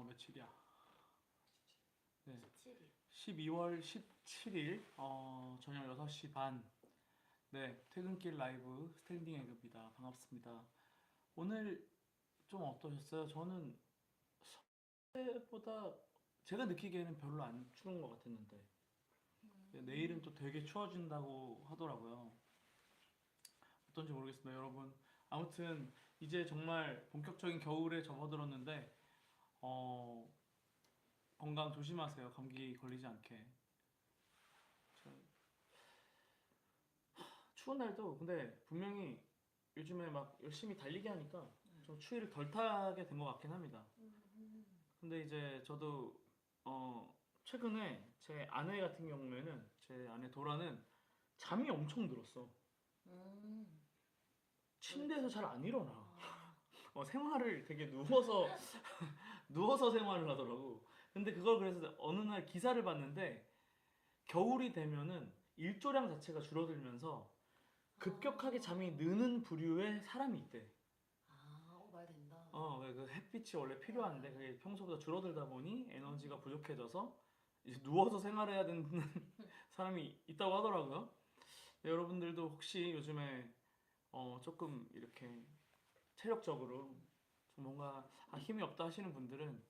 며칠이야? 네, 17일. 12월 17일 저녁 6시 반. 네, 퇴근길 라이브 스탠딩 에그입니다. 반갑습니다. 오늘 좀 어떠셨어요? 저는 어제보다 제가 느끼기에는 별로 안 추운 것 같았는데 내일은 또 되게 추워진다고 하더라고요. 어떤지 모르겠습니다, 여러분. 아무튼 이제 정말 본격적인 겨울에 접어들었는데 어, 건강 조심하세요. 감기 걸리지 않게. 저- 추운 날도 근데 분명히 요즘에 막 열심히 달리기 하니까 좀 추위를 덜 타게 된 것 같긴 합니다. 근데 이제 저도 최근에 제 아내 같은 경우에는 제 아내 도라는 잠이 엄청 들었어. 음. 침대에서 잘 안 일어나. 아, 생활을 되게 누워서 누워서 생활을 하더라고. 근데 그걸 그래서 어느 날 기사를 봤는데 겨울이 되면은 일조량 자체가 줄어들면서 급격하게 잠이 느는 부류의 사람이 있대. 말 된다. 그 햇빛이 원래 필요한데 그게 평소보다 줄어들다 보니 에너지가 부족해져서 이제 누워서 생활해야 되는 사람이 있다고 하더라고요. 네, 여러분들도 혹시 요즘에 조금 이렇게 체력적으로 좀 뭔가 힘이 없다 하시는 분들은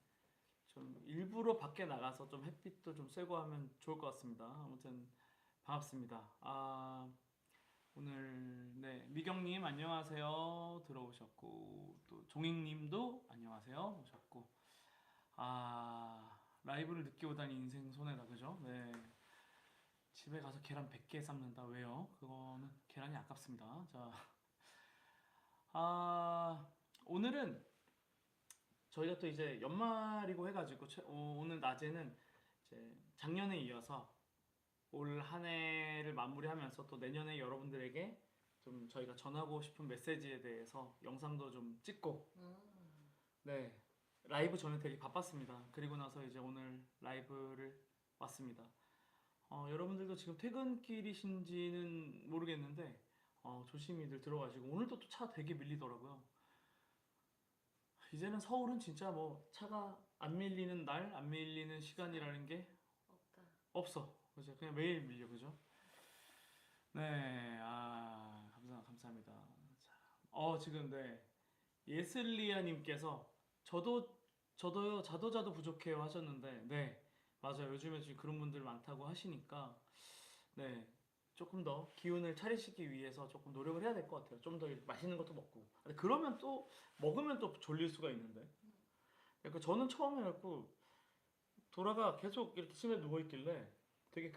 좀 일부러 밖에 나가서 좀 햇빛도 좀 쐬고 하면 좋을 것 같습니다. 아무튼 반갑습니다. 오늘 네 미경님 안녕하세요 들어오셨고 또 종익님도 안녕하세요 오셨고 라이브를 늦게 오다니 인생 손해다 그죠? 네 집에 가서 계란 100개 삶는다 왜요? 그거는 계란이 아깝습니다. 자 오늘은 저희가 또 이제 연말이고 해가지고 오늘 낮에는 이제 작년에 이어서 올 한 해를 마무리하면서 또 내년에 여러분들에게 좀 저희가 전하고 싶은 메시지에 대해서 영상도 좀 찍고 네 라이브 전에 되게 바빴습니다. 그리고 나서 이제 오늘 라이브를 왔습니다. 여러분들도 지금 퇴근길이신지는 모르겠는데 조심히들 들어가시고 오늘도 또 차 되게 밀리더라고요. 이제는 서울은 진짜 뭐 차가 안 밀리는 날, 안 밀리는 시간이라는 게 없다. 없어. 그죠? 그냥 매일 밀려, 그죠? 네, 감사합니다. 자, 지금, 네. 예슬리아님께서, 저도요, 자도 부족해요 하셨는데, 네. 맞아요. 요즘에 지금 그런 분들 많다고 하시니까, 네. 조금 더 기운을 차리시기 위해서 조금 노력을 해야 될 것 같아요. 좀 더 맛있는 것도 먹고. 근데 그러면 또, 먹으면 또 졸릴 수가 있는데. 그러니까 저는 처음에 갖고, 돌아가 계속 이렇게 침대에 누워있길래, 되게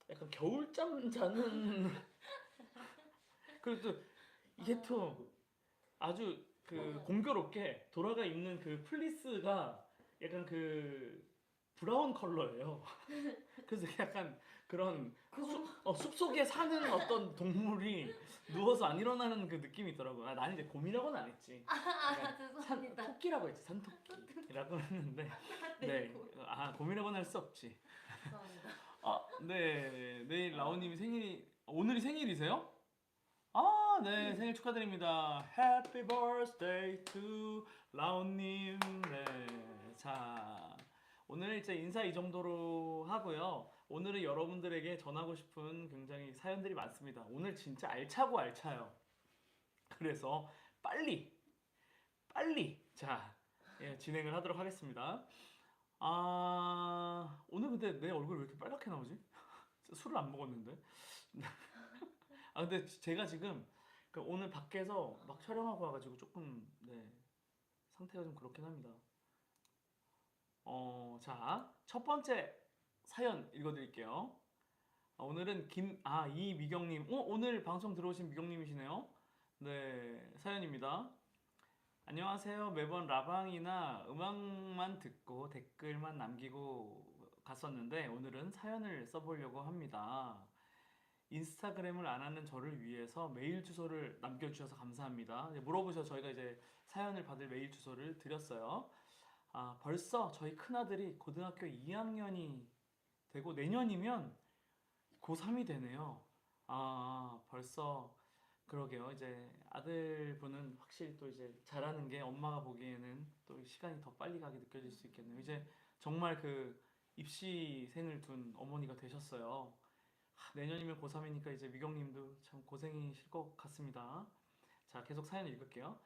약간 겨울잠 자는 그리고 또 이게 또 아주 공교롭게 돌아가 입는 그 플리스가 약간 브라운 컬러예요. 그래서 약간 그런 숲속에 사는 어떤 동물이 누워서 안 일어나는 그 느낌이 있더라고요. 나는 이제 곰이라고는 안 했지. 그러니까 죄송합니다. 토끼라고 했지. 산토끼라고 했는데 네. 곰이라고는 할 수 없지. 죄송합니다. 네. 내일 라오님이 오늘이 생일이세요? 네, 생일 축하드립니다. Happy birthday to 라온님. 네, 자, 오늘 이제 인사 이 정도로 하고요. 오늘은 여러분들에게 전하고 싶은 굉장히 사연들이 많습니다. 오늘 진짜 알차고 알차요. 그래서 빨리, 자, 예, 진행을 하도록 하겠습니다. 오늘 근데 내 얼굴 왜 이렇게 빨갛게 나오지? 술을 안 먹었는데. 근데 제가 지금 오늘 밖에서 막 촬영하고 와가지고 조금 네 상태가 좀 그렇긴 합니다. 자, 첫 번째 사연 읽어드릴게요. 오늘은 이미경님, 오늘 방송 들어오신 미경님이시네요. 네, 사연입니다. 안녕하세요. 매번 라방이나 음악만 듣고 댓글만 남기고 갔었는데 오늘은 사연을 써보려고 합니다. 인스타그램을 안 하는 저를 위해서 메일 주소를 남겨주셔서 감사합니다. 물어보셔서 저희가 이제 사연을 받을 메일 주소를 드렸어요. 벌써 저희 큰아들이 고등학교 2학년이 되고 내년이면 고3이 되네요. 벌써 그러게요. 이제 아들분은 확실히 또 이제 잘하는 게 엄마가 보기에는 또 시간이 더 빨리 가게 느껴질 수 있겠네요. 이제 정말 그 입시생을 둔 어머니가 되셨어요. 내년이면 고3이니까 이제 미경님도 참 고생이실 것 같습니다. 자, 계속 사연 읽을게요.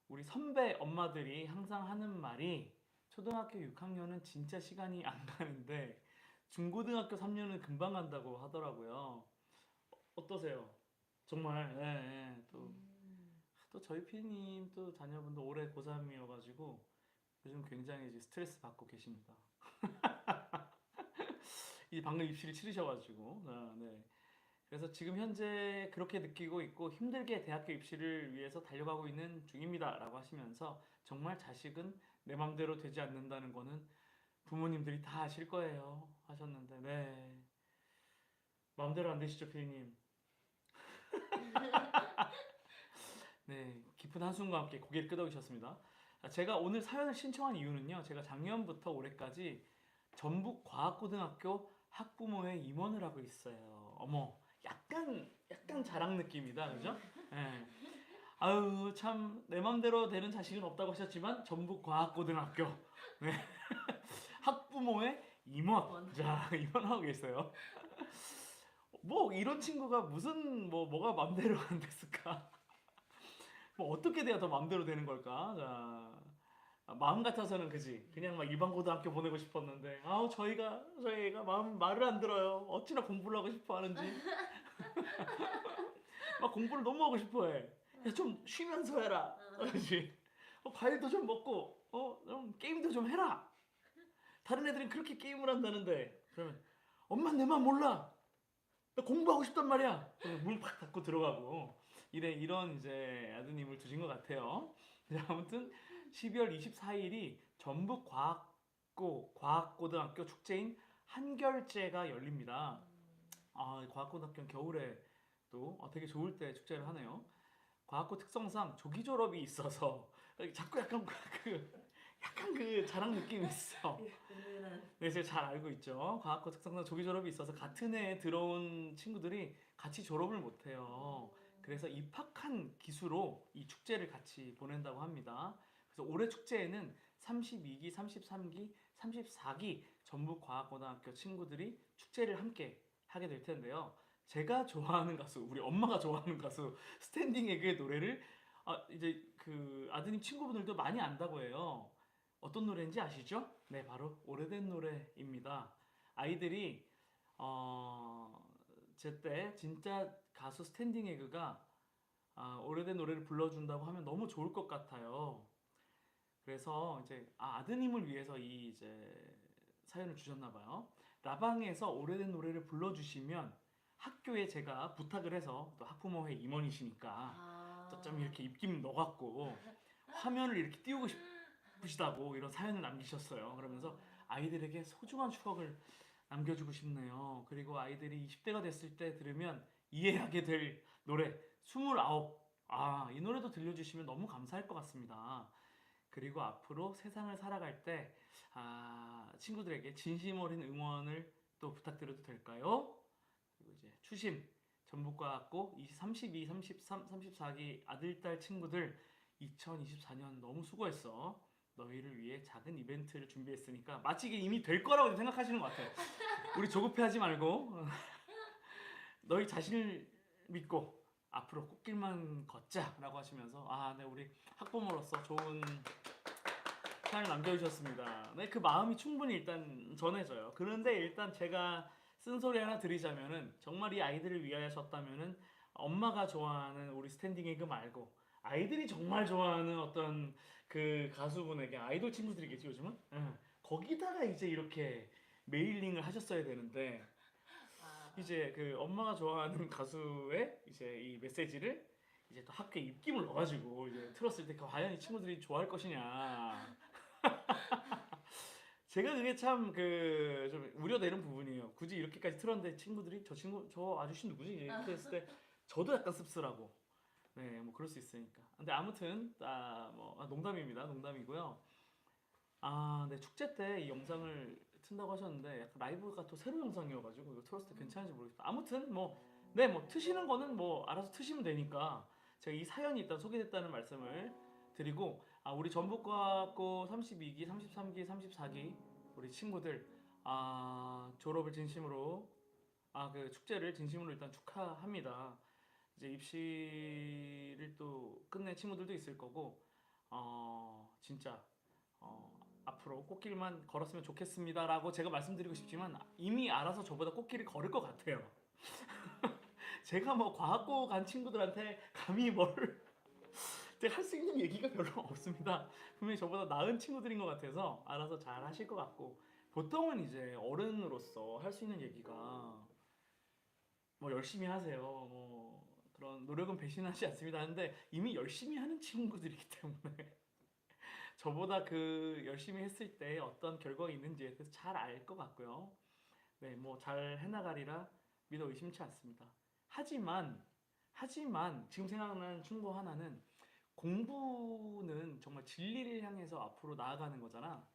우리 선배 엄마들이 항상 하는 말이 초등학교 6학년은 진짜 시간이 안 가는데 중고등학교 3년은 금방 간다고 하더라고요. 어떠세요? 정말, 예, 예. 또 저희 피디님 또 자녀분도 올해 고3이어가지고 요즘 굉장히 이제 스트레스 받고 계십니다. 이 방금 입시를 치르셔가지고, 아, 네. 그래서 지금 현재 그렇게 느끼고 있고 힘들게 대학교 입시를 위해서 달려가고 있는 중입니다라고 하시면서 정말 자식은 내 맘대로 되지 않는다는 거는 부모님들이 다 아실 거예요 하셨는데 네 마음대로 안 되시죠 피디님? 네 깊은 한숨과 함께 고개를 끄덕이셨습니다. 제가 오늘 사연을 신청한 이유는요 제가 작년부터 올해까지 전북과학고등학교 학부모회 임원을 하고 있어요. 어머 약간 자랑 느낌이다 그죠? 네. 아유 참 내 맘대로 되는 자식은 없다고 하셨지만 전북과학고등학교 네. 학부모의 임원 자 임원하고 계세요. 뭐 이런 친구가 무슨 뭐가 맘대로 안 됐을까? 뭐 어떻게 돼야 더 맘대로 되는 걸까? 자 마음 같아서는 그지 그냥 막 일반 고등학교 보내고 싶었는데 아우 저희가 말을 안 들어요. 어찌나 공부를 하고 싶어 하는지 막 공부를 너무 하고 싶어해. 야, 좀 쉬면서 해라. 그렇지? 과일도 좀 먹고 좀 게임도 좀 해라. 다른 애들은 그렇게 게임을 한다는데 그러면 엄마 내 맘 몰라. 나 공부하고 싶단 말이야. 문 팍 닫고 들어가고 이런 이제 아드님을 두신 것 같아요. 아무튼 12월 24일이 전북 과학고등학교 축제인 한결제가 열립니다. 아, 과학고등학교는 겨울에 또 되게 좋을 때 축제를 하네요. 과학고 특성상 조기 졸업이 있어서 자꾸 약간 그 자랑 느낌이 있어. 네, 제가 잘 알고 있죠. 과학고 특성상 조기 졸업이 있어서 같은 해에 들어온 친구들이 같이 졸업을 못 해요. 그래서 입학한 기수로 이 축제를 같이 보낸다고 합니다. 그래서 올해 축제에는 32기, 33기, 34기 전북과학고등학교 친구들이 축제를 함께 하게 될 텐데요. 제가 좋아하는 가수, 우리 엄마가 좋아하는 가수 스탠딩 에그의 노래를 이제 그 아드님 친구분들도 많이 안다고 해요. 어떤 노래인지 아시죠? 네, 바로 오래된 노래입니다. 아이들이 제때 진짜 가수 스탠딩 에그가 오래된 노래를 불러준다고 하면 너무 좋을 것 같아요. 그래서 이제 아드님을 위해서 이 이제 사연을 주셨나 봐요. 라방에서 오래된 노래를 불러주시면 학교에 제가 부탁을 해서 또 학부모회 임원이시니까 좀 이렇게 입김 넣어갖고 화면을 이렇게 띄우고 싶으시다고 이런 사연을 남기셨어요. 그러면서 아이들에게 소중한 추억을 남겨주고 싶네요. 그리고 아이들이 20대가 됐을 때 들으면 이해하게 될 노래 29. 이 노래도 들려주시면 너무 감사할 것 같습니다. 그리고 앞으로 세상을 살아갈 때 친구들에게 진심 어린 응원을 또 부탁드려도 될까요? 그리고 이제 추심 전북과학고 32, 33, 34기 아들, 딸 친구들 2024년 너무 수고했어. 너희를 위해 작은 이벤트를 준비했으니까 마치 이게 이미 될 거라고 생각하시는 것 같아요. 우리 조급해하지 말고 너희 자신을 믿고 앞으로 꽃길만 걷자라고 하시면서 네 우리 학부모로서 좋은 사연을 남겨주셨습니다. 네, 그 마음이 충분히 일단 전해져요. 그런데 일단 제가 쓴소리 하나 드리자면은 정말 이 아이들을 위하셨다면은 엄마가 좋아하는 우리 스탠딩 에그 말고 아이들이 정말 좋아하는 어떤 그 가수분에게 아이돌 친구들이겠지 요즘은 거기다가 이제 이렇게 메일링을 하셨어야 되는데 이제 그 엄마가 좋아하는 가수의 이제 이 메시지를 이제 또 학교에 입김을 넣어가지고 이제 틀었을 때 과연 이 친구들이 좋아할 것이냐. 제가 그게 참 그 좀 우려되는 부분이에요. 굳이 이렇게까지 틀었는데 친구들이 저 아저씨 누구지? 이렇게 했을 때 저도 약간 씁쓸하고 네 뭐 그럴 수 있으니까. 근데 아무튼 농담입니다. 농담이고요. 네 축제 때 이 영상을 튼다고 하셨는데 약간 라이브가 또 새로 영상이어가지고 이거 틀었을 때 괜찮은지 모르겠다. 아무튼 뭐 트시는 거는 뭐 알아서 트시면 되니까 제가 이 사연이 일단 소개됐다는 말씀을 드리고, 우리 전북과학고 32기, 33기, 34기 우리 친구들 졸업을 진심으로 그 축제를 진심으로 일단 축하합니다. 이제 입시를 또 끝낸 친구들도 있을 거고, 진짜 앞으로 꽃길만 걸었으면 좋겠습니다라고 제가 말씀드리고 싶지만 이미 알아서 저보다 꽃길을 걸을 것 같아요. 제가 뭐 과학고 간 친구들한테 감히 뭘 제가 할 수 있는 얘기가 별로 없습니다. 분명히 저보다 나은 친구들인 것 같아서 알아서 잘 하실 것 같고, 보통은 이제 어른으로서 할 수 있는 얘기가 뭐 열심히 하세요. 뭐 그런 노력은 배신하지 않습니다 하는데 이미 열심히 하는 친구들이기 때문에 저보다 그 열심히 했을 때 어떤 결과가 있는지에 대해서 잘 알 것 같고요. 네, 뭐 잘 해나가리라 믿어 의심치 않습니다. 하지만 지금 생각나는 충고 하나는, 공부는 정말 진리를 향해서 앞으로 나아가는 거잖아.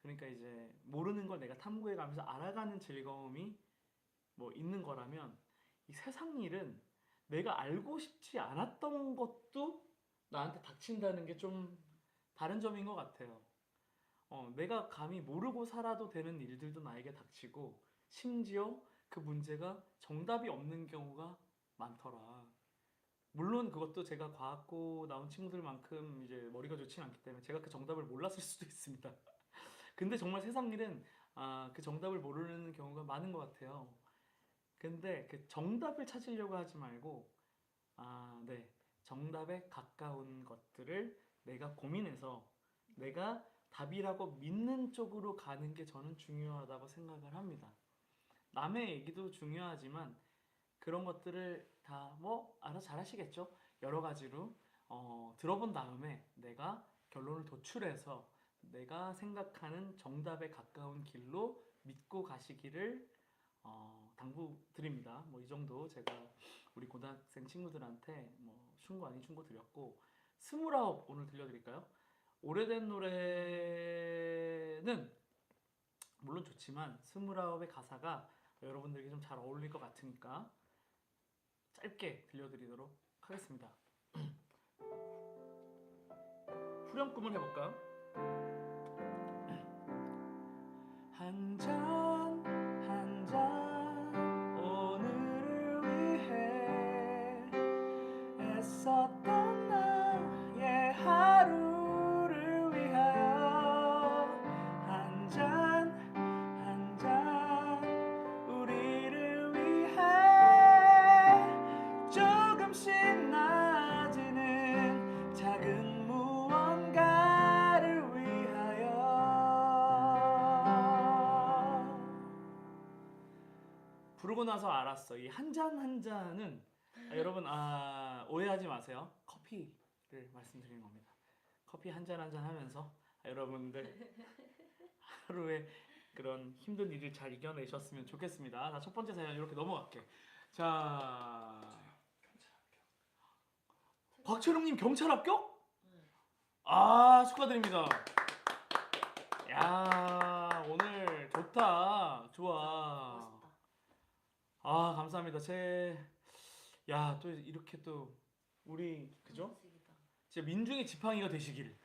그러니까 이제 모르는 걸 내가 탐구해 가면서 알아가는 즐거움이 뭐 있는 거라면, 이 세상 일은 내가 알고 싶지 않았던 것도 나한테 닥친다는 게 좀 다른 점인 것 같아요. 내가 감히 모르고 살아도 되는 일들도 나에게 닥치고, 심지어 그 문제가 정답이 없는 경우가 많더라. 물론 그것도 제가 과학고 나온 친구들만큼 이제 머리가 좋진 않기 때문에 제가 그 정답을 몰랐을 수도 있습니다. 근데 정말 세상 일은 그 정답을 모르는 경우가 많은 것 같아요. 근데 그 정답을 찾으려고 하지 말고, 네, 정답에 가까운 것들을 내가 고민해서 내가 답이라고 믿는 쪽으로 가는 게 저는 중요하다고 생각을 합니다. 남의 얘기도 중요하지만 그런 것들을 다 뭐 알아서 잘 하시겠죠? 여러 가지로 들어본 다음에 내가 결론을 도출해서 내가 생각하는 정답에 가까운 길로 믿고 가시기를 당부드립니다. 뭐 이 정도 제가 우리 고등학생 친구들한테 뭐 충고 아닌 충고 드렸고, 스물아홉 오늘 들려드릴까요? 오래된 노래는 물론 좋지만 스물아홉의 가사가 여러분들에게 좀 잘 어울릴 것 같으니까 짧게 들려드리도록 하겠습니다. 후렴금을 해볼까? 한 잔 한 잔 오늘을 위해 애썼던 나의 하루를 위하여 한 잔 한 잔 우리를 위해 조금씩 나아지는 작은 무언가를 위하여. 부르고 나서 알았어. 이 한 잔 한 잔은 여러분 오해하지 마세요. 커피를 말씀드리는 겁니다. 커피 한 잔 한 잔 하면서 여러분들 하루에 그런 힘든 일을 잘 이겨내셨으면 좋겠습니다. 자, 첫 번째 사연 이렇게 넘어갈게. 자, 곽철웅님 경찰 합격? 축하드립니다. 야, 오늘 좋다. 좋아. 멋있다. 감사합니다. 또 이렇게 또 우리 그죠? 멋지다. 진짜 민중의 지팡이가 되시길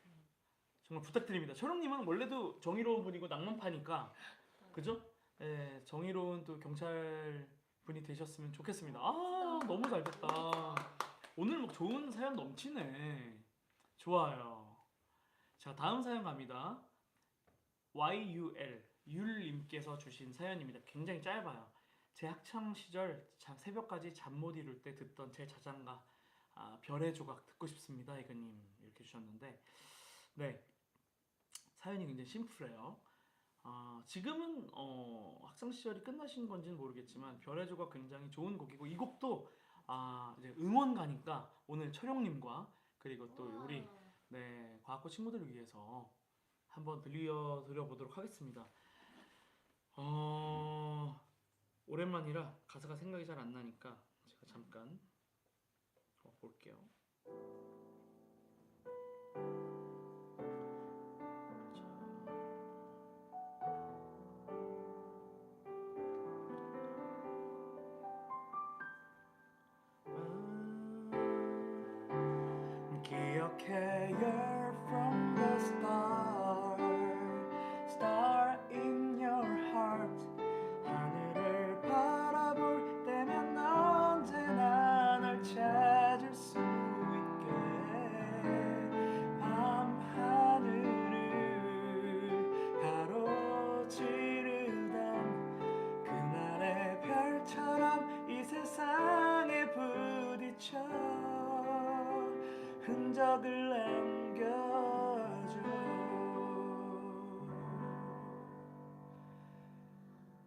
정말 부탁드립니다. 철웅님은 원래도 정의로운 분이고 낭만파니까 그죠? 예, 정의로운 또 경찰 분이 되셨으면 좋겠습니다. 너무 잘 됐다. 오늘 뭐 좋은 사연 넘치네. 좋아요. 자, 다음 사연 갑니다. 율님께서 주신 사연입니다. 굉장히 짧아요. 제 학창 시절 새벽까지 잠 못 이룰 때 듣던 제 자장가 별의 조각 듣고 싶습니다. 이그님 이렇게 주셨는데, 네, 사연이 굉장히 심플해요. 지금은 학창 시절이 끝나신 건지는 모르겠지만 별의 조각 굉장히 좋은 곡이고, 이 곡도 이제 응원 가니까 오늘 철용님과 그리고 또 우리 과학고 친구들을 위해서 한번 들려보도록 하겠습니다. 오랜만이라 가사가 생각이 잘 안 나니까 제가 잠깐 볼게요. care you're from the start, star in your heart. 하늘을 바라볼 때면 언제나 널 찾을 수 있게 밤하늘을 가로지르던 그날의 별처럼 이 세상에 부딪혀 흔적을 남겨줘.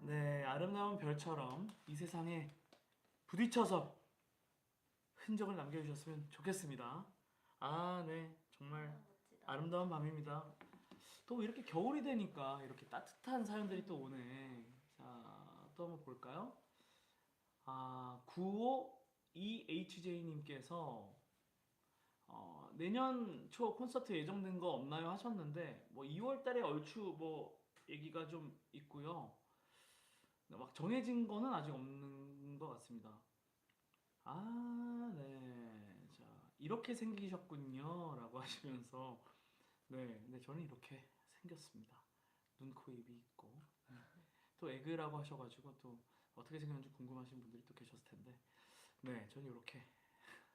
네, 아름다운 별처럼 이 세상에 부딪혀서 흔적을 남겨주셨으면 좋겠습니다. 아, 네, 정말 멋지다. 아름다운 밤입니다. 또 이렇게 겨울이 되니까 이렇게 따뜻한 사연들이 또 오네. 자, 또 한번 볼까요? 952HJ님께서 내년 초 콘서트 예정된 거 없나요 하셨는데 뭐 2월 달에 얼추 뭐 얘기가 좀 있고요. 막 정해진 거는 아직 없는 것 같습니다. 아, 네. 자, 이렇게 생기셨군요. 라고 하시면서 네, 근데 저는 이렇게 생겼습니다. 눈, 코, 입이 있고 또 에그라고 하셔가지고 또 어떻게 생겼는지 궁금하신 분들이 또 계셨을 텐데 네, 저는 이렇게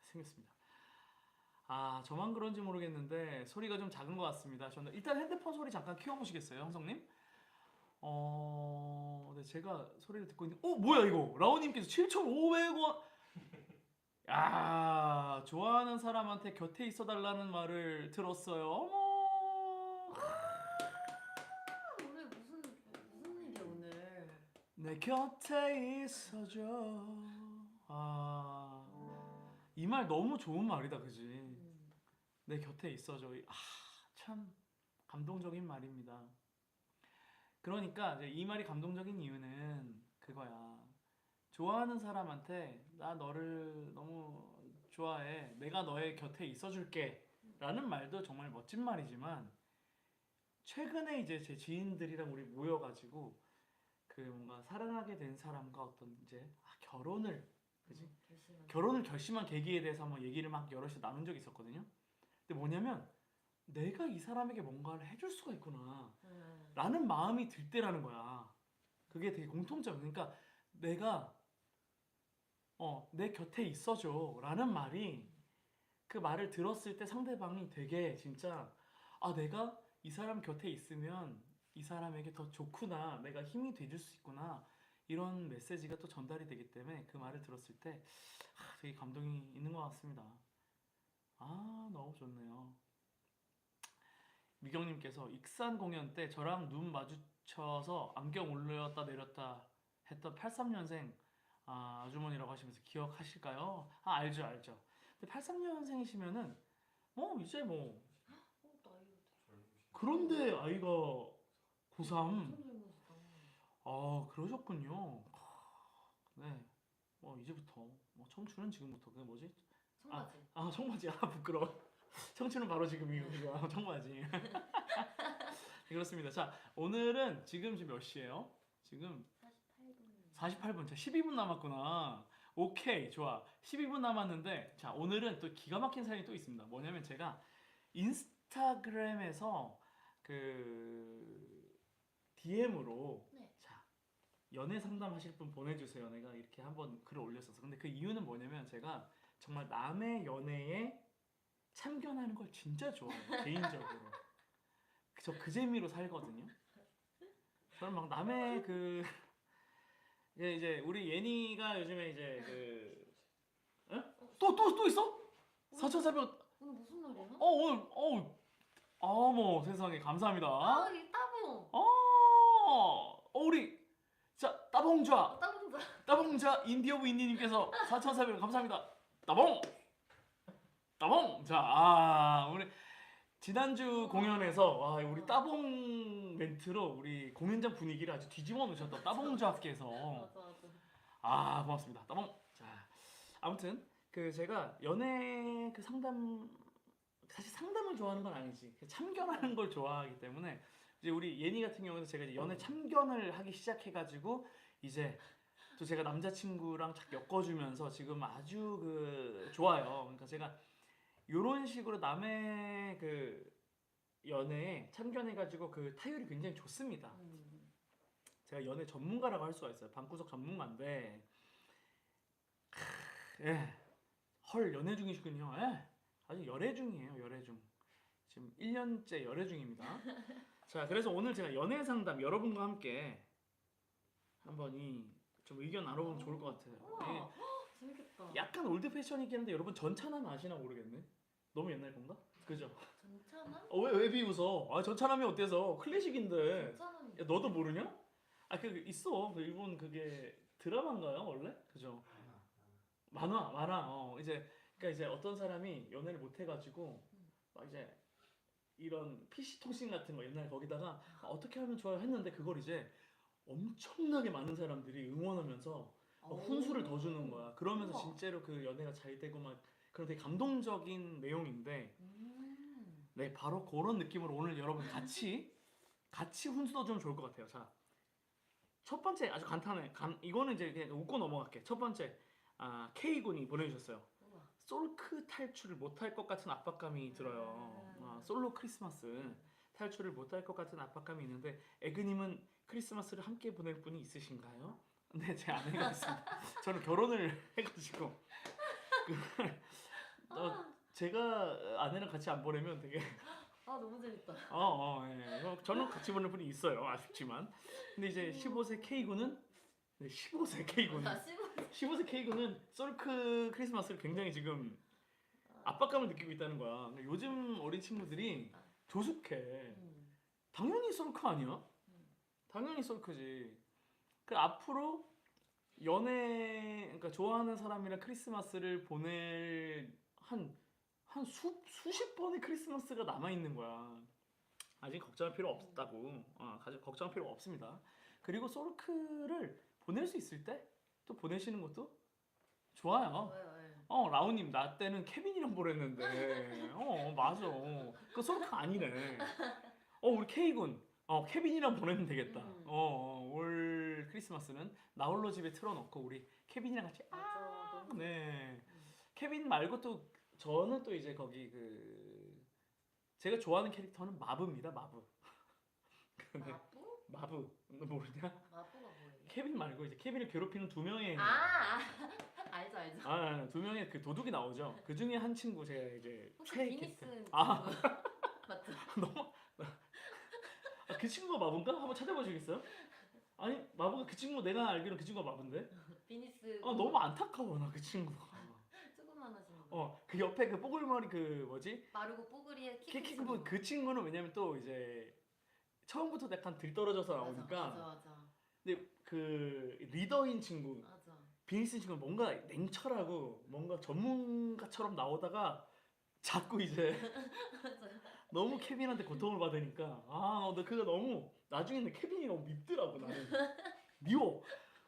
생겼습니다. 아, 저만 그런지 모르겠는데 소리가 좀 작은 것 같습니다. 저는 일단 핸드폰 소리 잠깐 키워보시겠어요, 형성님? 네, 제가 소리를 듣고 있는데, 뭐야 이거? 라오님께서 7,500원. 야, 좋아하는 사람한테 곁에 있어달라는 말을 들었어요. 어머. 오늘 무슨 일이야 오늘? 내 곁에 있어줘. 이 말 너무 좋은 말이다, 그지? 내 곁에 있어줘. 참 감동적인 말입니다. 그러니까 이제 이 말이 감동적인 이유는 그거야. 좋아하는 사람한테 나 너를 너무 좋아해. 내가 너의 곁에 있어줄게. 라는 말도 정말 멋진 말이지만 최근에 이제 제 지인들이랑 우리 모여가지고 그 뭔가 사랑하게 된 사람과 어떤 이제 결혼을 그지? 결혼을 결심한 계기에 대해서 한번 얘기를 막 여럿이 나눈 적이 있었거든요. 근데 뭐냐면 내가 이 사람에게 뭔가를 해줄 수가 있구나 라는 마음이 들 때라는 거야. 그게 되게 공통점. 그러니까 내가 내 곁에 있어줘 라는 말이 그 말을 들었을 때 상대방이 되게 진짜 내가 이 사람 곁에 있으면 이 사람에게 더 좋구나, 내가 힘이 돼줄 수 있구나, 이런 메시지가 또 전달이 되기 때문에 그 말을 들었을 때 되게 감동이 있는 것 같습니다. 너무 좋네요. 미경님께서 익산 공연 때 저랑 눈 마주쳐서 안경 올렸다 내렸다 했던 83년생 아주머니라고 하시면서 기억하실까요? 알죠. 근데 83년생이시면은 이제 뭐 나이가 그런데 아이가 고3. 엄청 젊으시다. 그러셨군요. 네, 이제부터 청춘은 지금부터. 그게 뭐지? 청바지. 청바지. 부끄러워. 청춘은 바로 지금 이거 청바지. 그렇습니다. 자, 오늘은 지금 몇 시예요? 지금 48분. 48분. 자, 12분 남았구나. 오케이, 좋아. 12분 남았는데, 자, 오늘은 또 기가 막힌 사연이 또 있습니다. 뭐냐면 제가 인스타그램에서 그 DM으로 네. 자, 연애 상담하실 분 보내주세요. 내가 이렇게 한번 글을 올렸었어. 근데 그 이유는 뭐냐면 제가 정말 남의 연애에 참견하는 걸 진짜 좋아해요. 개인적으로. 저 그 재미로 살거든요. 저는 막 남의 이제 우리 예니가 요즘에 이제 또 있어? 4,400. 오늘 무슨 날이야? 오늘 어머 세상에 감사합니다. 이 따봉. 우리 자 따봉좌 따봉자. 인디 오브 인디님께서 4,400 감사합니다. 따봉. 자, 우리 지난주 공연에서 우리 따봉 멘트로 우리 공연장 분위기를 아주 뒤집어 놓으셨던 따봉좌께서 맞아. 고맙습니다. 따봉. 자, 아무튼 제가 연애 상담, 사실 상담을 좋아하는 건 아니지, 참견하는 걸 좋아하기 때문에 이제 우리 예니 같은 경우는 제가 이제 연애 참견을 하기 시작해가지고 이제 또 제가 남자친구랑 착 엮어주면서 지금 아주 좋아요. 그러니까 제가 요런 식으로 남의 그 연애에 참견해가지고 그 타율이 굉장히 좋습니다. 제가 연애 전문가라고 할 수가 있어요. 방구석 전문가인데, 예, 헐 연애 중이시군요. 예, 아주 열애 중이에요. 열애 중. 지금 1년째 열애 중입니다. 자, 그래서 오늘 제가 연애 상담 여러분과 함께 한번 이 좀 의견 나눠보면 좋을 것 같아요. 우와, 재밌겠다. 약간 올드 패션이긴 한데 여러분 전차남 아시나 모르겠네. 너무 옛날 건가? 그죠? 전차남? 왜 비웃어? 아 전차남이 어때서? 클래식인데. 전차남이 야, 너도 모르냐? 아 그 있어. 그 일본 그게 드라마인가요 원래? 그죠? 만화. 이제 그러니까 이제 어떤 사람이 연애를 못 해가지고 막 이제 이런 PC 통신 같은 거 옛날 거기다가 어떻게 하면 좋아요 했는데 그걸 이제 엄청나게 많은 사람들이 응원하면서 막 훈수를 더 주는 거야. 그러면서 우와. 진짜로 그 연애가 잘 되고 막 그런 되게 감동적인 내용인데 네 바로 그런 느낌으로 오늘 여러분 같이 훈수 더 주면 좋을 것 같아요. 자, 첫 번째 아주 간단해. 이거는 이제 그냥 웃고 넘어갈게. 첫 번째 K군이 보내주셨어요. 우와. 솔크 탈출을 못할 것 같은 압박감이 들어요. 솔로 크리스마스 탈출을 못할 것 같은 압박감이 있는데 에그님은 크리스마스를 함께 보낼 분이 있으신가요? 네, 제 아내가 있습니다. 저는 결혼을 해가지고 그걸 제가 아내랑 같이 안 보내면 되게 아 너무 재밌다. 예. 저는 같이 보낼 분이 있어요. 아쉽지만. 근데 이제 15세 K군은 네, 15세 K군은 아 15세 K군은 솔크 크리스마스를 굉장히 지금 압박감을 느끼고 있다는 거야. 근데 요즘 어린 친구들이 조숙해. 당연히 솔크 아니야? 당연히 솔크지. 그 앞으로 그러니까 좋아하는 사람이랑 크리스마스를 보낼 한 수십 번의 크리스마스가 남아 있는 거야. 아직 걱정할 필요 없다고. 걱정할 필요 없습니다. 그리고 솔크를 보낼 수 있을 때 또 보내시는 것도 좋아요. 라온님 나 때는 케빈이랑 보냈는데 맞아 그 솔크 아니네. 우리 K군 케빈이랑 보내면 되겠다. 올 크리스마스는 나 홀로 집에 틀어놓고 우리 케빈이랑 같이 맞아. 너무 네 케빈 말고 또 저는 또 이제 거기 제가 좋아하는 캐릭터는 마브입니다. 마브. 마부? 마브 너 모르냐? 마부가 뭐예요? 케빈 말고 이제 케빈을 괴롭히는 두 명의 알죠. 두 명의 그 도둑이 나오죠. 그 중에 한 친구 제가 이제 혹시 최애 비니스 캐릭터. 맞죠? 너무 그 친구가 마브인가? 한번 찾아보시겠어요? 아니 마브가 그 친구 내가 알기로 그 친구가 마브인데. 비니스 너무 안타까워 나 그 친구가. 조그만하신 분. 그 옆에 그 뽀글머리 그 뭐지? 마르고 뽀글이에 키 키키 크신 분. 그 친구는 왜냐면 또 이제 처음부터 약간 들떨어져서 나오니까. 맞아. 근데 그 리더인 친구 맞아. 비니스 친구는 뭔가 냉철하고 뭔가 전문가처럼 나오다가 자꾸 이제 너무 케빈한테 고통을 받으니까 너 그거 너무 나중에는 케빈이 너무 밉더라고 나는. 미워.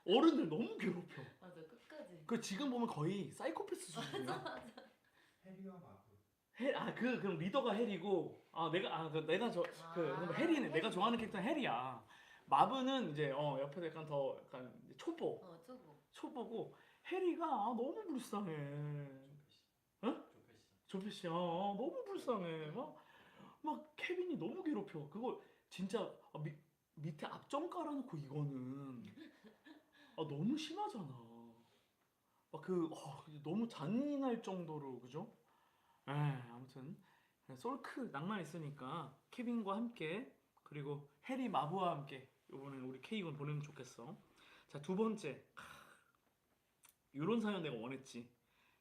어른들 너무 괴롭혀. 맞아 끝까지. 그 지금 보면 거의 사이코패스 수준이야. 해리와 마블. 그럼 리더가 해리고 그럼 해리네. 내가 좋아하는 캐릭터는 해리야. 마브는 이제 옆에서 약간 더 약간 초보. 초보고 해리가 너무 불쌍해. 응? 조페시 너무 불쌍해. 막 케빈이 너무 괴롭혀. 그거 진짜 밑에 앞점 깔아놓고 이거는 너무 심하잖아. 너무 잔인할 정도로 그죠? 아무튼 솔크 낭만 있으니까 케빈과 함께 그리고 해리 마부와 함께 이번엔 우리 K군 보내면 좋겠어. 자, 두 번째 이런 사연 내가 원했지.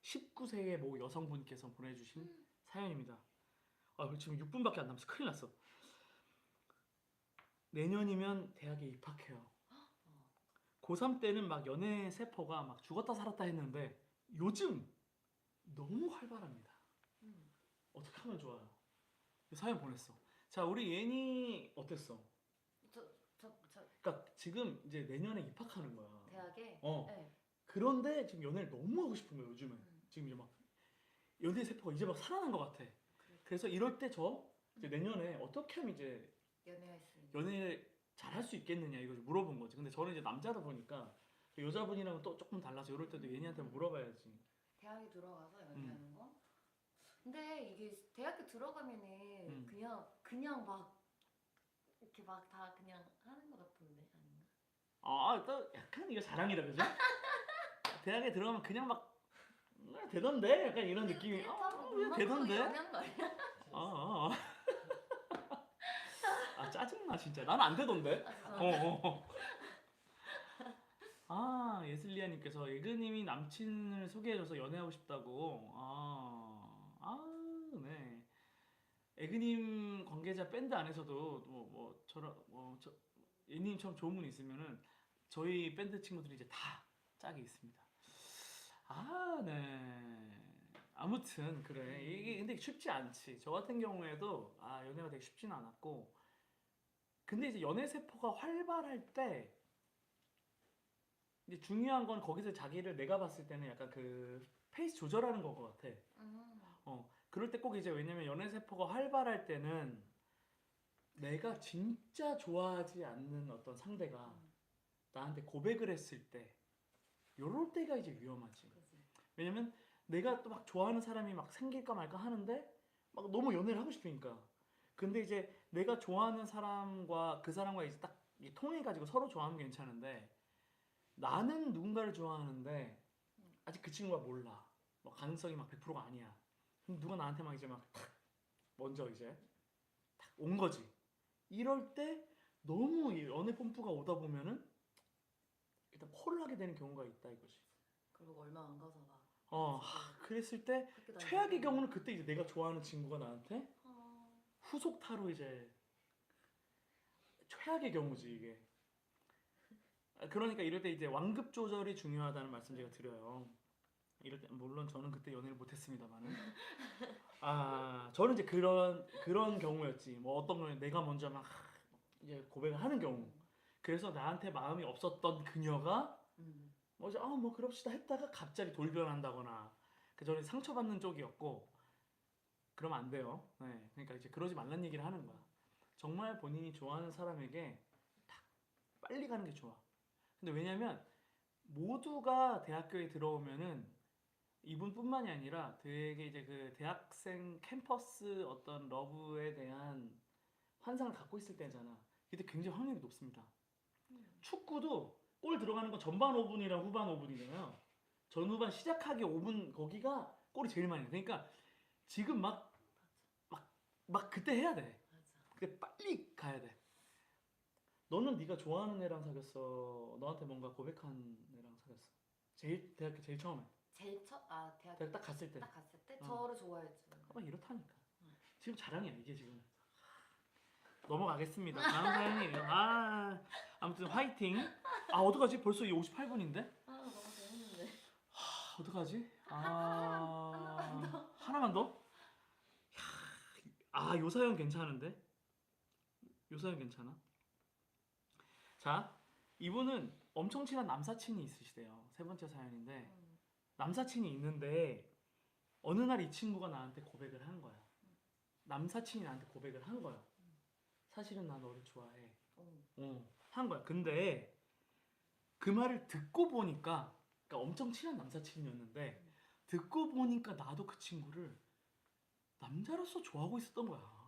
19세의 모 여성분께서 보내주신 사연입니다. 지금 6분밖에 안 남았어. 큰일 났어. 내년이면 대학에 입학해요. 고3 때는 막 연애 세포가 막 죽었다 살았다 했는데 요즘 너무 활발합니다. 어떻게 하면 좋아요? 사연 보냈어. 자, 우리 예니 어땠어? 그러니까 지금 이제 내년에 입학하는 거야. 대학에. 네. 그런데 지금 연애를 너무 하고 싶은 거야 요즘에. 지금 이제 막 연애 세포가 이제 막 살아난 것 같아. 그래서 이럴 때 이제 내년에 어떻게 하면 이제 연애를 잘 할 수 있겠느냐 이걸 물어본 거지. 근데 저는 이제 남자다 보니까 여자분이랑은 또 조금 달라서 이럴 때도 예니한테 물어봐야지. 대학에 들어가서 연애하는 거? 근데 이게 대학교 들어가면은 그냥 막 이렇게 막 다 그냥 하는 것 같은데 아닌가? 또 약간 이거 자랑이다, 그죠? 대학에 들어가면 그냥 막 되던데? 약간 이런 느낌이 그냥 되던데? 연애한 거 아니야? 아, 짜증나 진짜. 난 안 되던데? 아, 어. 예슬리아님께서 예그님이 남친을 소개해줘서 연애하고 싶다고. 네. 에그님 관계자 밴드 안에서도 예님처럼 좋은 분 있으면은 저희 밴드 친구들이 이제 다 짝이 있습니다. 네. 아무튼 그래. 이게 근데 쉽지 않지. 저 같은 경우에도 연애가 되게 쉽지는 않았고. 근데 이제 연애 세포가 활발할 때 이제 중요한 건 거기서 자기를 내가 봤을 때는 약간 그 페이스 조절하는 것 같아. 그럴 때 꼭 이제 왜냐면 연애 세포가 활발할 때는 내가 진짜 좋아하지 않는 어떤 상대가 나한테 고백을 했을 때 요럴 때가 이제 위험하지. 그치. 왜냐면 내가 또 막 좋아하는 사람이 막 생길까 말까 하는데 막 너무 연애를 하고 싶으니까. 근데 이제 내가 좋아하는 사람과 그 사람과 이제 딱 통해가지고 서로 좋아하면 괜찮은데 나는 누군가를 좋아하는데 아직 그 친구가 몰라. 뭐 가능성이 막 100%가 아니야. 그럼 누가 나한테 막 이제 막 탁 먼저 이제 탁 온 거지. 이럴 때 너무 이 연애 뽐뿌가 오다 보면은 일단 콜을 하게 되는 경우가 있다 이거지. 그리고 얼마 안 가서 막 그랬을 때 최악의 경우는 그때 이제 내가 좋아하는 친구가 나한테 후속타로 이제 최악의 경우지 이게. 그러니까 이럴 때 이제 완급 조절이 중요하다는 말씀 제가 드려요. 이럴 때 물론 저는 그때 연애를 못했습니다만은 저는 이제 그런 경우였지. 뭐 어떤 걸 내가 먼저 막 이제 고백을 하는 경우. 그래서 나한테 마음이 없었던 그녀가 뭐 그럽시다 했다가 갑자기 돌변한다거나 그 전에 상처받는 쪽이었고 그러면 안 돼요. 네, 그러니까 이제 그러지 말란 얘기를 하는 거야. 정말 본인이 좋아하는 사람에게 딱 빨리 가는 게 좋아. 근데 왜냐면 모두가 대학교에 들어오면은 이분뿐만이 아니라 되게 이제 그 대학생 캠퍼스 어떤 러브에 대한 환상을 갖고 있을 때잖아. 그때 굉장히 확률이 높습니다. 축구도 골 들어가는 건 전반 5분이랑 후반 5분이잖아요. 전후반 시작하기 5분 거기가 골이 제일 많이 나. 그러니까 지금 막 그때 해야 돼. 그때 빨리 가야 돼. 너는 네가 좋아하는 애랑 사귀었어? 너한테 뭔가 고백한 애랑 사귀었어? 대학교 제일 처음에. 대학 딱 갔을 때. 딱 갔을 때 저를 좋아했죠. 이렇다니까. 지금 자랑이야 이게 지금. 넘어가겠습니다. 다음 사연이에요. 아무튼 화이팅. 어떡하지? 벌써 이 58분인데? 너무 재밌는데. 어떡하지? 하나만 더? 요 사연 괜찮은데? 요 사연 괜찮아? 자, 이분은 엄청 친한 남사친이 있으시대요. 세 번째 사연인데 남사친이 있는데 어느 날 이 친구가 나한테 고백을 한 거야. 남사친이 나한테 고백을 한 거야. 사실은 나 너를 좋아해. 한 거야. 근데 그 말을 듣고 보니까 그러니까 엄청 친한 남사친이었는데 듣고 보니까 나도 그 친구를 남자로서 좋아하고 있었던 거야.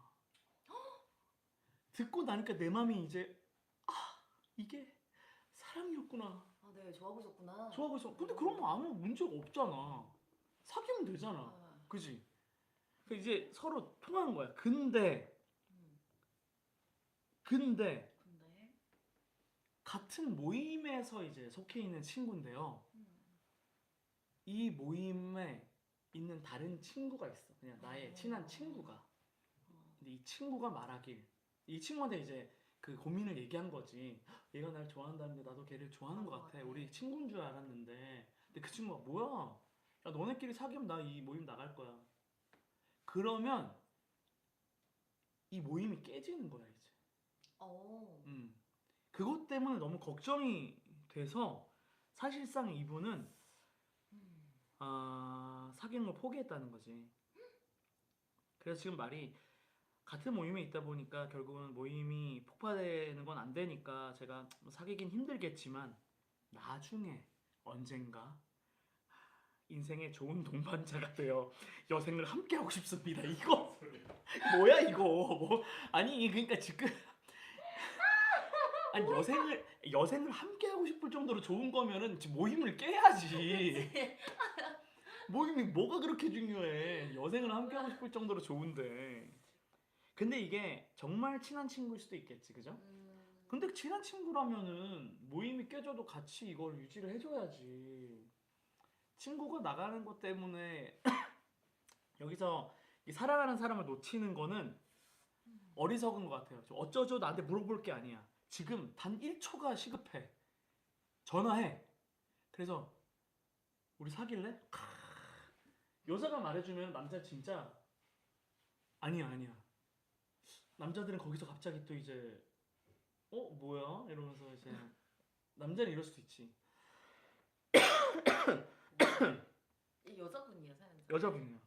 듣고 나니까 내 맘이 이제 이게 사랑이었구나. 네, 좋아하고 있었구나. 좋아하고 있어. 근데 그러면 아무 문제가 없잖아. 사귀면 되잖아. 그지? 그 이제 서로 통하는 거야. 근데 같은 모임에서 이제 속해 있는 친구인데요. 이 모임에 있는 다른 친구가 있어. 그냥 나의 친한 친구가. 근데 이 친구가 말하길 이 친구한테 이제 그 고민을 얘기한 거지. 얘가 날 좋아한다는데 나도 걔를 좋아하는 것 같아. 우리 친구인 줄 알았는데. 근데 그 친구가 뭐야? 야 너네끼리 사귀면 나 이 모임 나갈 거야. 그러면 이 모임이 깨지는 거야 이제. 그것 때문에 너무 걱정이 돼서 사실상 이분은 사귀는 걸 포기했다는 거지. 그래서 지금 말이 같은 모임에 있다 보니까 결국은 모임이 폭파되는 건 안 되니까 제가 사귀긴 힘들겠지만 나중에 언젠가 인생의 좋은 동반자가 되어 여생을 함께 하고 싶습니다. 이거 뭐야 이거? 뭐 아니 그러니까 지금 아니 여생을 함께 하고 싶을 정도로 좋은 거면은 지금 모임을 깨야지. 모임이 뭐가 그렇게 중요해? 여생을 함께 하고 싶을 정도로 좋은데. 근데 이게 정말 친한 친구일 수도 있겠지, 그죠? 근데 친한 친구라면은 모임이 깨져도 같이 이걸 유지를 해줘야지. 친구가 나가는 것 때문에 여기서 이 사랑하는 사람을 놓치는 거는 어리석은 것 같아요. 어쩌죠? 나한테 물어볼 게 아니야. 지금 단 1초가 시급해. 전화해. 그래서 우리 사귈래? 여자가 말해주면 남자 진짜 아니야. 남자들은 거기서 갑자기 또 이제 뭐야? 이러면서 이제 남자는 이럴 수도 있지. 이 여자분이에요, 사연자. 여자분이요.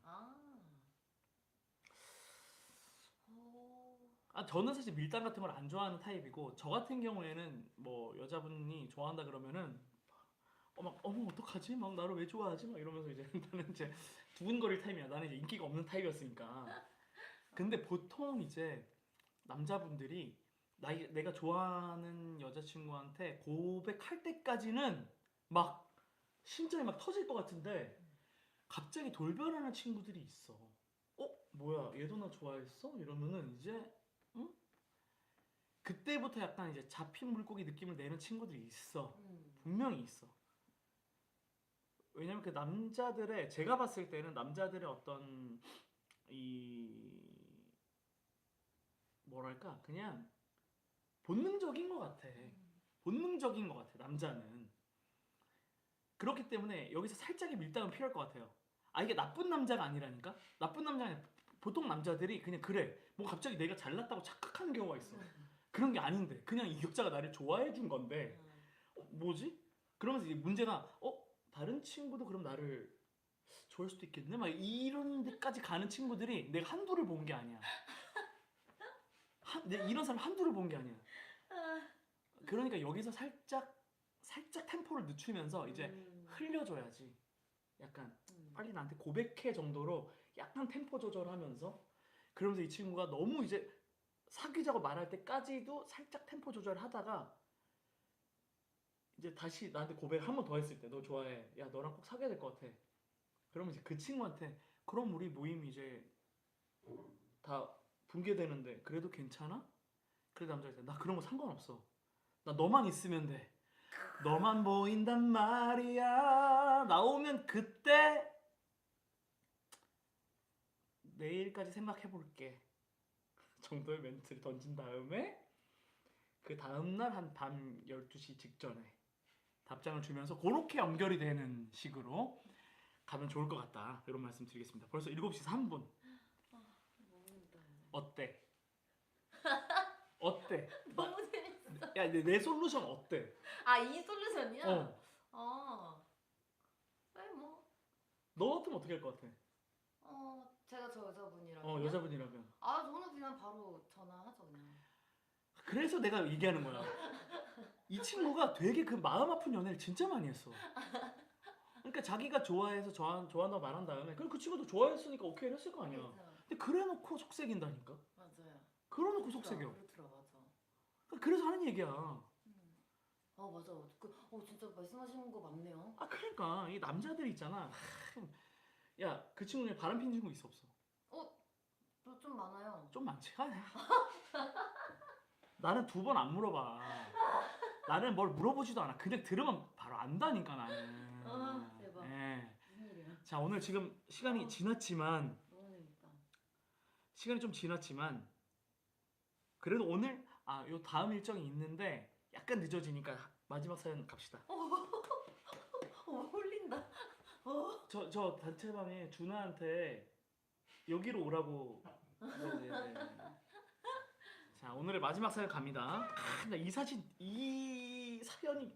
저는 사실 밀당 같은 걸 안 좋아하는 타입이고 저 같은 경우에는 뭐 여자분이 좋아한다 그러면은 어머 어떡하지? 막 나를 왜 좋아하지? 막 이러면서 이제 나는 이제 두근거릴 타입이야. 나는 이제 인기가 없는 타입이었으니까. 근데 보통 이제 남자분들이 내가 좋아하는 여자친구한테 고백할 때까지는 막 심장이 막 터질 것 같은데 갑자기 돌변하는 친구들이 있어. 뭐야 얘도 나 좋아했어? 이러면은 이제 응? 그때부터 약간 이제 잡힌 물고기 느낌을 내는 친구들이 있어. 분명히 있어. 왜냐면 그 남자들의 제가 봤을 때는 남자들의 어떤 이 뭐랄까 그냥 본능적인 것 같아. 본능적인 것 같아 남자는. 그렇기 때문에 여기서 살짝의 밀당은 필요할 것 같아요. 이게 나쁜 남자가 아니라니까? 나쁜 남자는 보통 남자들이 그냥 그래 뭐 갑자기 내가 잘났다고 착각하는 경우가 있어. 그런 게 아닌데 그냥 이 여자가 나를 좋아해 준 건데 뭐지? 그러면서 이제 문제가 다른 친구도 그럼 나를 좋아할 수도 있겠네? 막 이런 데까지 가는 친구들이 내가 한두를 본 게 아니야. 이런 사람 한두를 본 게 아니야. 그러니까 여기서 살짝 템포를 늦추면서 이제 흘려줘야지. 약간 빨리 나한테 고백해 정도로 약간 템포 조절하면서 그러면서 이 친구가 너무 이제 사귀자고 말할 때까지도 살짝 템포 조절하다가 이제 다시 나한테 고백 한 번 더 했을 때 너 좋아해. 야 너랑 꼭 사귀어야 될 것 같아. 그러면 이제 그 친구한테 그럼 우리 모임 이제 다 붕괴되는데 그래도 괜찮아? 그래 남자가 나 그런 거 상관없어. 나 너만 있으면 돼. 너만 보인단 말이야. 나오면 그때 내일까지 생각해볼게. 정도의 멘트를 던진 다음에 그 다음날 한 밤 12시 직전에 답장을 주면서 그렇게 연결이 되는 식으로 가면 좋을 것 같다. 이런 말씀 드리겠습니다. 벌써 7시 3분. 어때? 어때? 너무 재밌어. 야, 내 솔루션 어때? 이 솔루션이야? 뭐. 너 같으면 어떻게 할 것 같아? 제가 저 여자분이라면. 여자분이라면. 저는 그냥 바로 전화하죠 그냥. 그래서 내가 얘기하는 거야. 이 친구가 되게 그 마음 아픈 연애를 진짜 많이 했어. 그러니까 자기가 좋아해서 좋아한다고 말한 다음에 그럼 그 친구도 좋아했으니까 오케이 했을 거 아니야. 근데 그래놓고 속색인다니까. 맞아요. 그래놓고 속색여. 그렇더라 맞아. 그래서 하는 얘기야. 맞아. 진짜 말씀하시는 거 맞네요. 그러니까 이 남자들 있잖아. 야, 그 친구 중에 바람 피는 친구 있어 없어? 좀 많아요. 좀 많지. 나는 2번 안 물어봐. 나는 뭘 물어보지도 않아. 그냥 들으면 바로 안다니까 나는. 대박. 예. 무슨 일이야? 자 오늘 지금 시간이 지났지만 너무 재밌다. 시간이 좀 지났지만 그래도 오늘 요 다음 일정이 있는데 약간 늦어지니까 마지막 사연 갑시다. 홀린다. 저 단체방에 준하한테 여기로 오라고. 네네네. 자 오늘의 마지막 사연 갑니다. 근데 이 사연이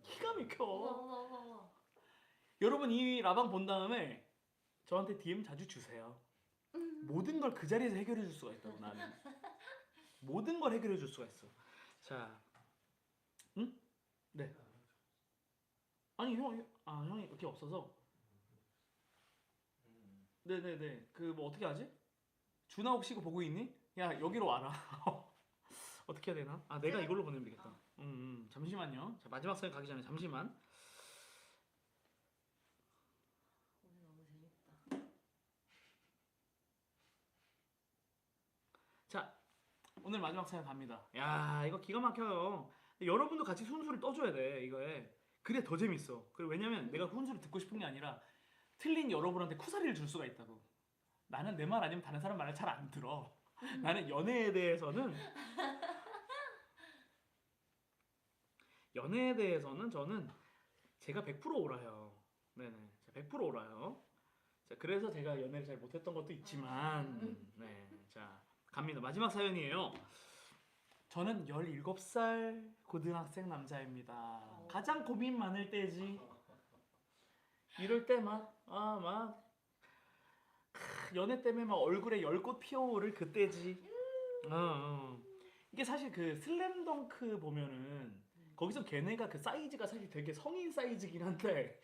기가 막혀. 여러분 이 라방 본 다음에 저한테 DM 자주 주세요. 모든 걸 그 자리에서 해결해 줄 수가 있다고 나는. 모든 걸 해결해 줄 수가 있어. 자, 응? 네. 아니 형이 그게 없어서. 네네네. 그 뭐 어떻게 하지? 준아 혹시 이거 보고 있니? 야 여기로 와라. 어떻게 해야 되나? 아 내가 이걸로 보내면 되겠다. 잠시만요. 자 마지막 사연 가기 전에 잠시만. 오늘 너무 재밌다. 자 오늘 마지막 사연 갑니다. 야 이거 기가 막혀요. 여러분도 같이 훈수를 떠줘야 돼 이거에. 그래 더 재밌어. 그래 왜냐면 내가 훈수를 듣고 싶은 게 아니라 틀린 여러분한테 쿠사리를 줄 수가 있다고. 나는 내 말 아니면 다른 사람 말을 잘 안 들어. 나는 연애에 대해서는 저는 제가 100% 옳아요. 네네. 100% 옳아요. 자, 그래서 제가 연애를 잘 못했던 것도 있지만, 네. 자, 갑니다. 마지막 사연이에요. 저는 17살 고등학생 남자입니다. 가장 고민 많을 때지. 이럴 때 연애 때문에 막 얼굴에 열꽃 피어오를 그때지. 이게 사실 그 슬램덩크 보면은 거기서 걔네가 그 사이즈가 사실 되게 성인 사이즈긴 한데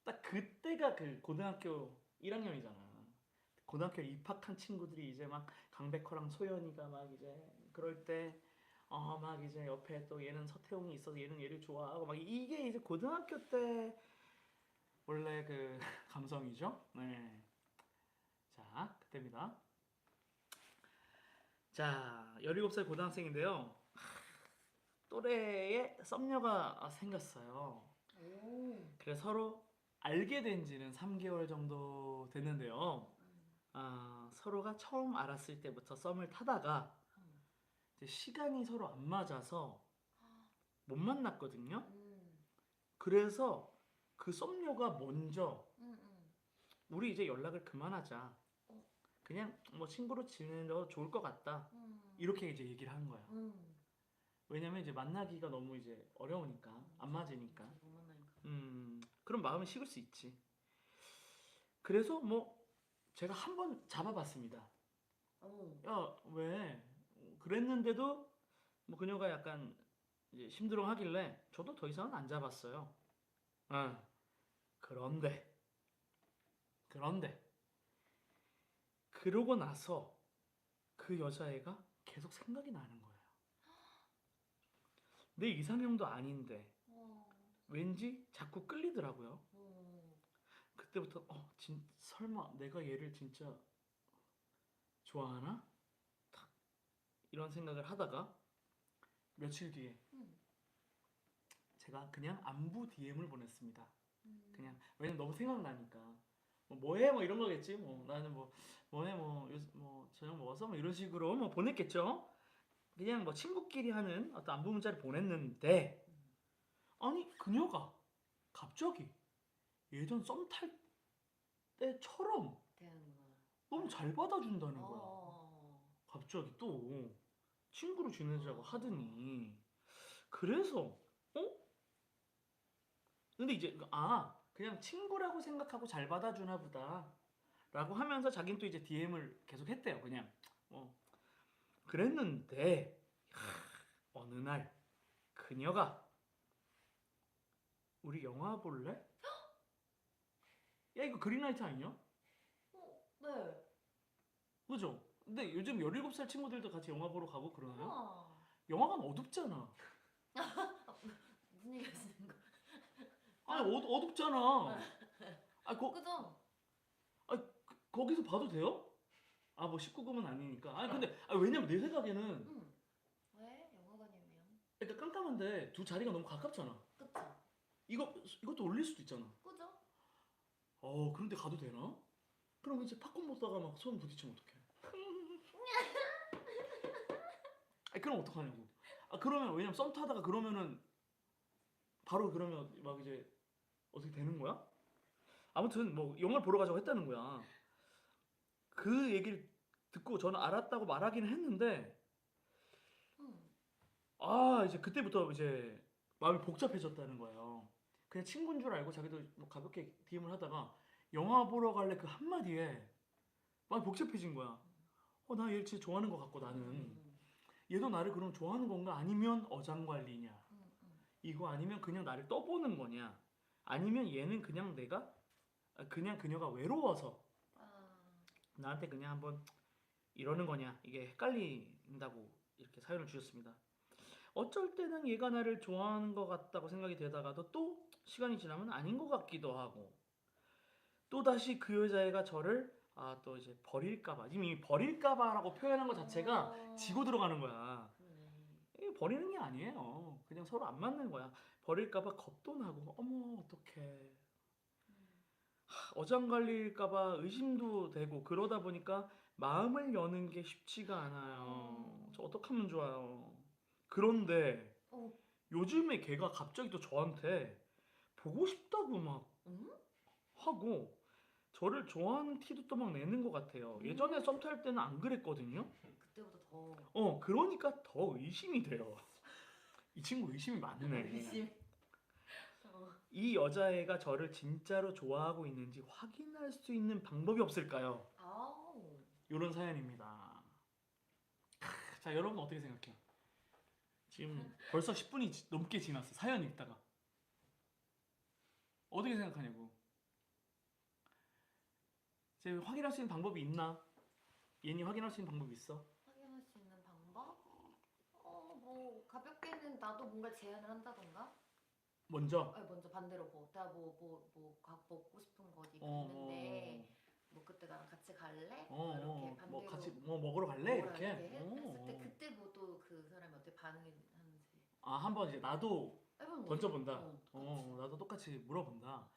딱 그때가 그 고등학교 1학년이잖아. 고등학교 입학한 친구들이 이제 막 강백호랑 소연이가 막 이제 그럴 때 막 이제 옆에 또 얘는 서태웅이 있어서 얘는 얘를 좋아하고 막 이게 이제 고등학교 때 원래 그 감성이죠. 네. 자, 그때입니다. 자, 17살 고등학생인데요. 또래에 썸녀가 생겼어요. 오. 그래서 서로 알게 된 지는 3개월 정도 됐는데요. 서로가 처음 알았을 때부터 썸을 타다가 이제 시간이 서로 안 맞아서 못 만났거든요. 그래서 그 썸녀가 먼저 우리 이제 연락을 그만하자. 그냥 뭐 친구로 지내도 좋을 것 같다. 이렇게 이제 얘기를 한 거야. 왜냐면 이제 만나기가 너무 이제 어려우니까 안 맞으니까. 못 만나니까. 그런 마음이 식을 수 있지. 그래서 뭐 제가 한번 잡아봤습니다. 야 왜? 그랬는데도 뭐 그녀가 약간 이제 심드렁하길래 저도 더 이상은 안 잡았어요. 그런데 그러고 나서 그 여자애가 계속 생각이 나는 거예요. 내 이상형도 아닌데 왠지 자꾸 끌리더라고요. 그때부터 설마 내가 얘를 진짜 좋아하나? 탁 이런 생각을 하다가 며칠 뒤에 제가 그냥 안부 DM을 보냈습니다. 그냥 왜냐면 너무 생각나니까 뭐해 뭐 이런 거겠지. 뭐 나는 뭐 뭐해 뭐 저녁 먹었어 뭐 이런 식으로 뭐 보냈겠죠. 그냥 뭐 친구끼리 하는 어떤 안부 문자를 보냈는데 아니 그녀가 갑자기 예전 썸 탈 때처럼 대하는구나. 너무 잘 받아준다는 거야. 갑자기 또 친구로 지내자고 하더니 그래서 근데 이제 그냥 친구라고 생각하고 잘 받아주나 보다 라고 하면서 자기는 또 이제 DM을 계속 했대요. 그냥 그랬는데 어느 날 그녀가 우리 영화 볼래? 야 이거 그린라이트 아니냐? 네. 그죠? 근데 요즘 17살 친구들도 같이 영화 보러 가고 그러나요? 우와. 영화관 어둡잖아. 무슨 얘기 하시는 거? 아니 어둡잖아. 그죠? 거기서 봐도 돼요? 뭐 19금은 아니니까. 근데 왜냐면 내 생각에는 왜? 영화관이면? 그러니까 깜깜한데 두 자리가 너무 가깝잖아. 그쵸? 이것도 올릴 수도 있잖아. 그죠? 그런데 가도 되나? 그럼 이제 팝콘 먹다가 막 손 부딪히면 어떡해? 그럼 어떡하냐고. 그러면 왜냐면 썸 타다가 그러면은 바로 그러면 막 이제 어떻게 되는 거야? 아무튼 뭐 영화를 보러 가자고 했다는 거야. 그 얘기를 듣고 저는 알았다고 말하기는 했는데 이제 그때부터 이제 마음이 복잡해졌다는 거예요. 그냥 친구인 줄 알고 자기도 뭐 가볍게 DM을 하다가 영화 보러 갈래 그 한마디에 마음이 복잡해진 거야. 나 얘 진짜 좋아하는 것 같고 나는 얘도 나를 그럼 좋아하는 건가? 아니면 어장관리냐? 이거 아니면 그냥 나를 떠보는 거냐? 아니면 얘는 그냥 그녀가 외로워서 나한테 그냥 한번 이러는 거냐 이게 헷갈린다고 이렇게 사연을 주셨습니다. 어쩔 때는 얘가 나를 좋아하는 것 같다고 생각이 되다가도 또 시간이 지나면 아닌 것 같기도 하고 또 다시 그 여자애가 저를 또 이제 버릴까봐 이미 버릴까봐라고 표현한 것 자체가 지고 들어가는 거야. 그러네. 이게 버리는 게 아니에요. 그냥 서로 안 맞는 거야. 버릴까봐 겁도 나고 어머 어떡해. 어장관리일까봐 의심도 되고 그러다 보니까 마음을 여는 게 쉽지가 않아요. 저 어떡하면 좋아요. 그런데 어, 요즘에 걔가 갑자기 또 저한테 보고 싶다고 막 응? 하고 저를 좋아하는 티도 또 막 내는 것 같아요. 예전에 썸 탈 때는 안 그랬거든요. 그때보다 더 그러니까 더 의심이 돼요. 이 친구 의심이 많네. 의심. 어. 이 여자애가 저를 진짜로 좋아하고 있는지 확인할 수 있는 방법이 없을까요? 아우. 이런 사연입니다. 자, 여러분 어떻게 생각해요? 지금 벌써 10분이 넘게 지났어. 사연 읽다가. 어떻게 생각하냐고. 지금 확인할 수 있는 방법이 있나? 얘니 확인할 수 있는 방법이 있어? 확인할 수 있는 방법? 뭐 가볍게는 나도 뭔가 제안을 한다던가. 먼저. 아니, 먼저 반대로 내가 먹고 싶은 거 네가 어, 있는데 뭐 그때 나랑 같이 갈래? 어, 이렇게 뭐 반대로 같이 뭐 먹으러 갈래? 뭐라 이렇게. 했을 때 그때 뭐 또 그 사람이 어떻게 반응을 하는지 한번 이제 나도 해보는 거지. 던져본다. 그치. 나도 똑같이 물어본다.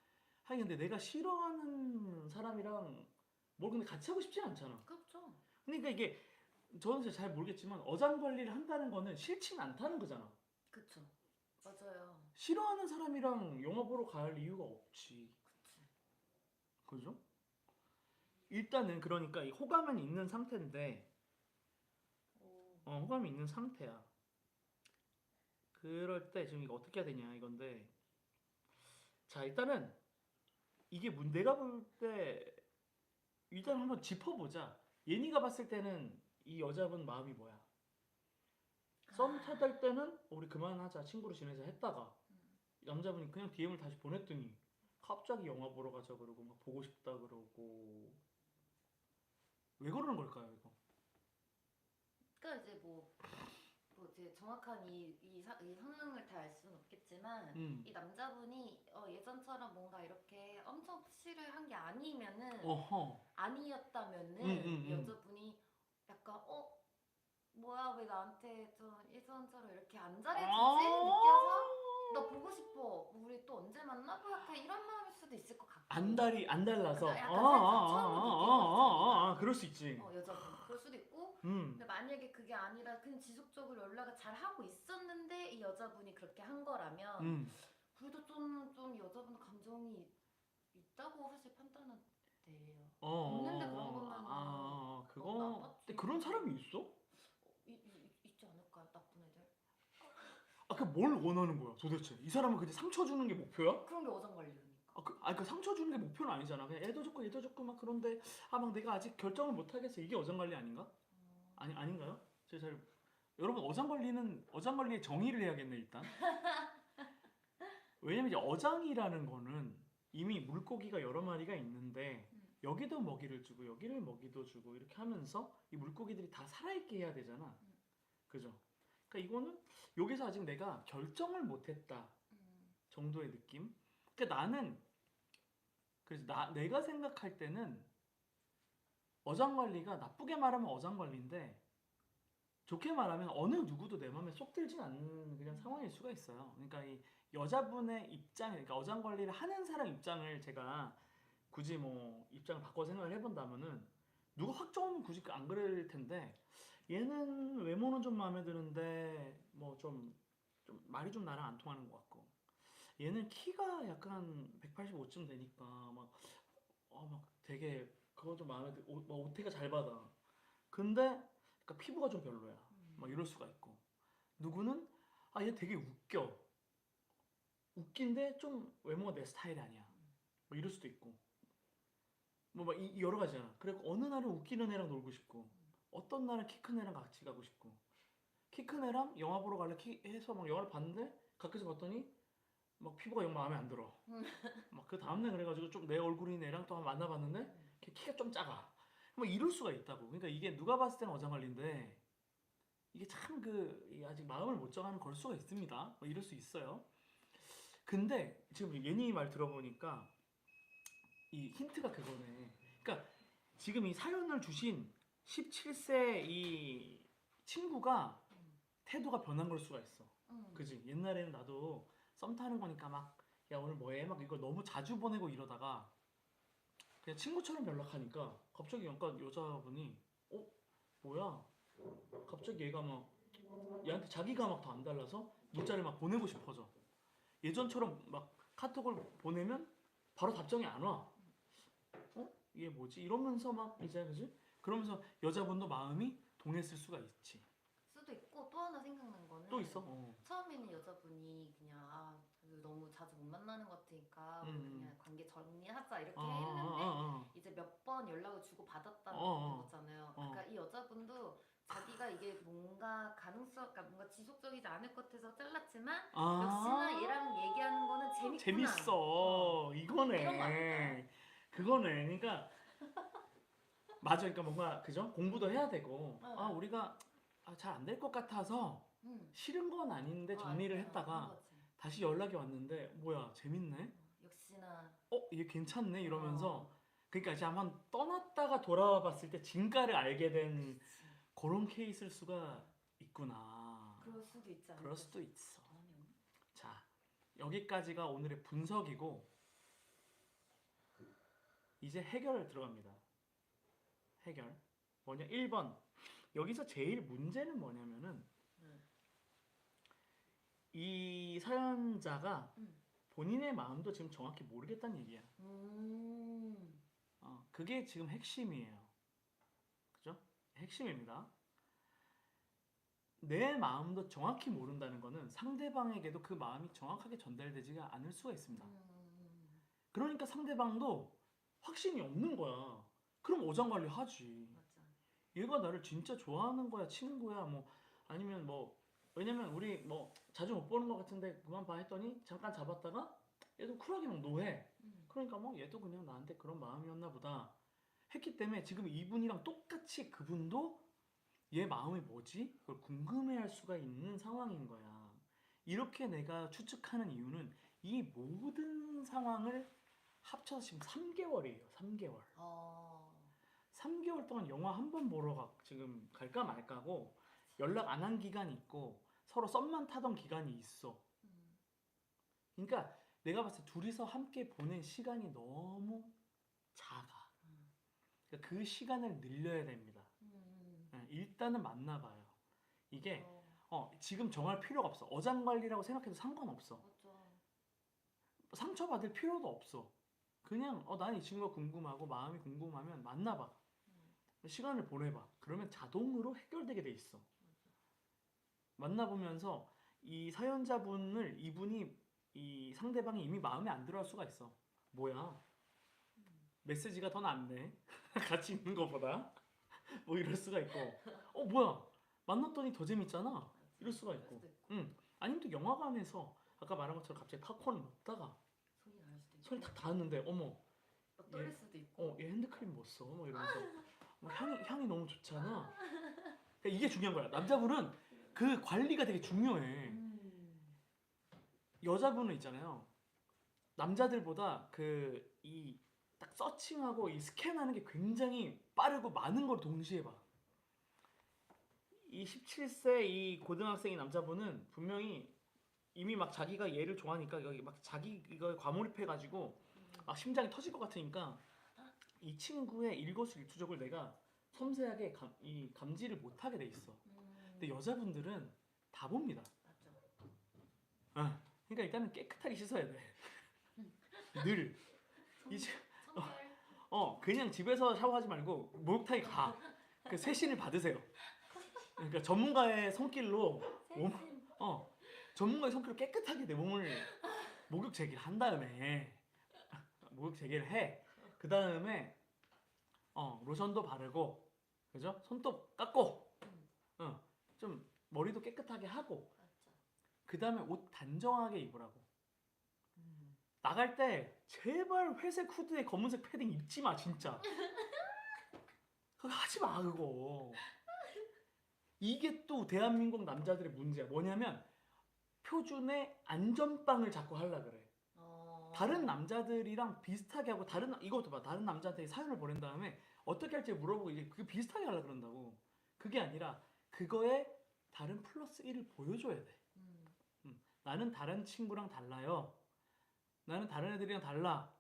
하긴 근데 내가 싫어하는 사람이랑 뭘 근데 같이 하고 싶진 않잖아. 그렇죠. 그러니까 이게 저는 진짜 잘 모르겠지만 어장 관리를 한다는 거는 싫진 않다는 거잖아. 그쵸. 맞아요. 싫어하는 사람이랑 영화 보러 갈 이유가 없지. 그치. 그죠? 일단은 그러니까 이 호감은 있는 상태인데 오. 호감이 있는 상태야. 그럴 때 지금 이거 어떻게 해야 되냐 이건데 자 일단은 이게 내가 볼 때 일단 한번 짚어보자. 예니가 봤을 때는 이 여자분 마음이 뭐야? 썸 타달 때는 우리 그만하자 친구로 지내자 했다가 남자분이 그냥 DM을 다시 보냈더니 갑자기 영화 보러 가자 그러고 막 보고 싶다 그러고 왜 그러는 걸까요 이거? 그러니까 이제 뭐 이제 정확한 이 성향을 다 알 수는 없겠지만 이 남자분이 예전처럼 뭔가 이렇게 엄청 푸시를 한 게 아니면은 어허. 아니었다면은 이 여자분이 약간 뭐야 왜 나한테 좀 예전처럼 이렇게 안 잘해주지 느껴서 너 보고 싶어 우리 또 언제 만나? 뭐 약간 이런 마음일 수도 있을 것 같고 안 달라서 약간 살짝 처음 느낀 거 그럴 수 있지. 여자분 그럴 수도 있고 음. 근데 만약에 그게 아니라 그냥 지속적으로 연락을 잘 하고 있었는데 이 여자분이 그렇게 한 거라면 그래도 좀 여자분 감정이 있다고 사실 판단은 돼요. 없는데 그런 거면은 그거 나빴지. 근데 그런 사람이 있어? 있지 않을까요? 나쁜 애들? 그 뭘 원하는 거야 도대체? 이 사람은 그냥 상처 주는 게 목표야? 그런 게 어장관리니까. 그 상처 주는 게 목표는 아니잖아. 그냥 애도 좋고 막 그런데 막 내가 아직 결정을 못 하겠어. 이게 어장 관리 아닌가? 아닌가요? 제가 잘 여러분 어장 관리의 정의를 해야겠네 일단. 왜냐면 이제 어장이라는 거는 이미 물고기가 여러 마리가 있는데 여기도 먹이를 주고 여기를 먹이도 주고 이렇게 하면서 이 물고기들이 다 살아있게 해야 되잖아. 그죠? 그러니까 이거는 여기서 아직 내가 결정을 못했다 정도의 느낌. 그러니까 나는 그래서 내가 생각할 때는 어장관리가 나쁘게 말하면 어장관리인데 좋게 말하면 어느 누구도 내 마음에 쏙 들진 않는 그냥 상황일 수가 있어요. 그러니까 이 여자분의 입장, 그러니까 어장관리를 하는 사람 입장을 제가 굳이 뭐 입장을 바꿔 생각을 해본다면은 누가 확 좋으면 굳이 안 그럴 텐데 얘는 외모는 좀 마음에 드는데 뭐 좀 말이 좀 나랑 안 통하는 것 같고 얘는 키가 약간 185쯤 되니까 막 되게 그건 좀 마음에 들고 막 옷태가 잘 받아. 근데 그러니까 피부가 좀 별로야. 막 이럴 수가 있고 누구는 얘 되게 웃긴데 좀 외모가 내 스타일이 아니야. 뭐 이럴 수도 있고 뭐 막 여러 가지잖아. 그리고 어느 날은 웃기는 애랑 놀고 싶고 어떤 날은 키 큰 애랑 같이 가고 싶고 키 큰 애랑 영화 보러 갈래 해서 막 영화를 봤는데 가까이서 봤더니 막 피부가 영 마음에 안 들어. 막 그 다음날 그래가지고 좀 내 얼굴인 애랑 또 한번 만나봤는데 걔 키가 좀 작아. 뭐 이럴 수가 있다고. 그러니까 이게 누가 봤을 때는 어장관리인데 이게 참 아직 마음을 못 정하면 걸 수가 있습니다. 뭐 이럴 수 있어요. 근데 지금 예니 말 들어보니까 이 힌트가 그거네. 그러니까 지금 이 사연을 주신 17세 이 친구가 태도가 변한 걸 수가 있어. 그지? 옛날에는 나도 썸 타는 거니까 막 야 오늘 뭐해? 막 이걸 너무 자주 보내고 이러다가 그냥 친구처럼 연락하니까 갑자기 약간 여자분이 뭐야? 갑자기 얘가 막 얘한테 자기가 막 더 안 달라서 문자를 막 보내고 싶어져. 예전처럼 막 카톡을 보내면 바로 답장이 안 와. 이게 뭐지? 이러면서 막 이제 그지? 그러면서 여자분도 마음이 동했을 수가 있지. 수도 있고 또 하나 생각난 거는 또 있어? 처음에는 여자분이 그냥 너무 자주 못 만나는 것 같으니까 우리 그냥 관계 정리하자 이렇게 했는데 이제 몇 번 연락을 주고 받았다는 거잖아요. 그러니까 이 여자분도 자기가 이게 뭔가 그러니까 뭔가 지속적이지 않을 것 같아서 잘랐지만 역시나 얘랑 얘기하는 거는 재밌구나. 재밌어. 이거네. 이런 거 아닐까요? 그거네. 그러니까 맞아. 그러니까 뭔가 그죠? 공부도 해야 되고 우리가 잘 안 될 것 같아서 싫은 건 아닌데 정리를 했다가 다시 연락이 왔는데 뭐야 재밌네. 역시나 얘 괜찮네 이러면서 그러니까 이제 한번 떠났다가 돌아와 봤을 때 진가를 알게 된 그런 케이스일 수가 있구나. 그럴 수도 있지 않을까? 그럴 수도 있어. 자, 여기까지가 오늘의 분석이고 이제 해결 들어갑니다. 해결. 뭐냐? 1번. 여기서 제일 문제는 뭐냐면은 이 사연자가 본인의 마음도 지금 정확히 모르겠다는 얘기야. 그게 지금 핵심이에요. 그죠? 핵심입니다. 내 마음도 정확히 모른다는 거는 상대방에게도 그 마음이 정확하게 전달되지가 않을 수가 있습니다. 그러니까 상대방도 확신이 없는 거야. 그럼 어장관리 하지. 맞아. 얘가 나를 진짜 좋아하는 거야, 친구야, 뭐 아니면 뭐 왜냐면 우리 뭐 자주 못 보는 것 같은데 그만 봐 했더니 잠깐 잡았다가 얘도 쿨하게 막 노해. 그러니까 뭐 얘도 그냥 나한테 그런 마음이었나 보다 했기 때문에 지금 이분이랑 똑같이 그분도 얘 마음이 뭐지? 그걸 궁금해할 수가 있는 상황인 거야. 이렇게 내가 추측하는 이유는 이 모든 상황을 합쳐서 지금 3개월이에요. 3개월. 3개월 동안 영화 한 번 보러 지금 갈까 말까고 연락 안 한 기간이 있고 서로 썸만 타던 기간이 있어. 그러니까 내가 봤을 때 둘이서 함께 보낸 시간이 너무 작아. 그러니까 그 시간을 늘려야 됩니다. 일단은 만나봐요. 이게 지금 정할 필요가 없어. 어장관리라고 생각해도 상관없어. 맞아. 상처받을 필요도 없어. 그냥 난 이 친구가 궁금하고 마음이 궁금하면 만나봐. 시간을 보내봐. 그러면 자동으로 해결되게 돼 있어. 만나보면서 이 사연자분을 이 상대방이 이미 마음에 안 들어 할 수가 있어. 뭐야? 메시지가 더 낫네. 같이 있는 것보다. 뭐 이럴 수가 있고. 뭐야? 만났더니 더 재밌잖아. 이럴 수가 있고. 아니면 또 영화관에서 아까 말한 것처럼 갑자기 팝콘을 먹다가 손이 날 수도 있고. 손이 탁 닿았는데 어머. 막 떨릴 수도 있고. 얘 핸드크림 뭐 써? 뭐 이러면서 향이 너무 좋잖아. 그러니까 이게 중요한 거야. 남자분은 그 관리가 되게 중요해. 여자분은 있잖아요. 남자들보다 이 딱 서칭하고 이 스캔하는 게 굉장히 빠르고 많은 걸 동시에 봐. 이 17세 이 고등학생의 남자분은 분명히 이미 막 자기가 얘를 좋아하니까 여기 막 자기 이거에 과몰입해가지고 막 심장이 터질 것 같으니까 이 친구의 일거수일투족을 내가 섬세하게 감지를 못하게 돼 있어. 근데 여자분들은 다 봅니다. 맞아. 그러니까 일단은 깨끗하게 씻어야 돼. 늘. 그냥 집에서 샤워하지 말고 목욕탕에 가. 그 세신을 받으세요. 그러니까 전문가의 손길로 전문가의 손길로 깨끗하게 내 몸을 목욕 제기를 한 다음에 목욕 제기를 해. 그 다음에 로션도 바르고, 그죠? 손도 깎고, 좀 머리도 깨끗하게 하고, 그 다음에 옷 단정하게 입으라고. 나갈 때 제발 회색 후드에 검은색 패딩 입지 마, 진짜. 그거 하지 마 그거. 이게 또 대한민국 남자들의 문제야. 뭐냐면 표준의 안전빵을 자꾸 하려 그래. 다른 남자들이랑 비슷하게 하고 이것도 봐. 다른 남자한테 사연을 보낸 다음에 어떻게 할지 물어보고 이제 그게 비슷하게 하려 그런다고. 그게 아니라 그거에 다른 플러스 1을 보여줘야 돼. 나는 다른 친구랑 달라요. 나는 다른 애들이랑 달라.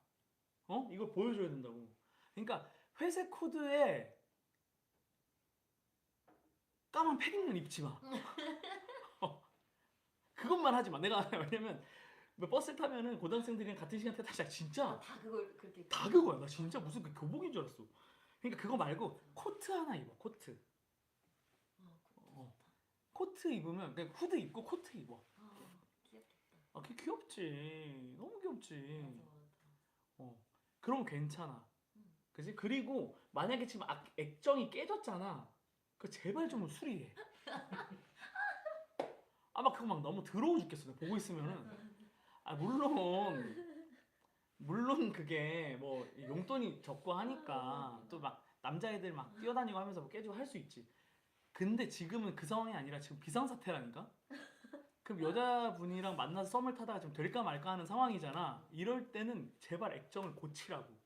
이걸 보여줘야 된다고. 그러니까 회색 코드에 까만 패딩은 입지 마. 그것만 하지 마. 내가 왜냐면 버스를 타면은 고등학생들이랑 같은 시간대 타자 진짜 다 그걸 그렇게 다 그거야. 나 진짜 무슨 그 교복인 줄 알았어. 그러니까 그거 말고 코트 하나 입어. 코트. 코트 입으면 그냥 후드 입고 코트 입어. 귀엽겠다. 그게 귀엽지. 너무 귀엽지. 맞아. 그럼 괜찮아. 음. 그지? 그리고 만약에 지금 액정이 깨졌잖아. 그 제발 좀 수리해. 막 그거 막 너무 더러워 죽겠어. 내가 보고 있으면은. 물론 그게 뭐 용돈이 적고 하니까 또 막 남자애들 막 뛰어다니고 하면서 뭐 깨지고 할 수 있지. 근데 지금은 그 상황이 아니라 지금 비상사태라니까? 그럼 여자분이랑 만나서 썸을 타다가 좀 될까 말까 하는 상황이잖아. 이럴 때는 제발 액정을 고치라고.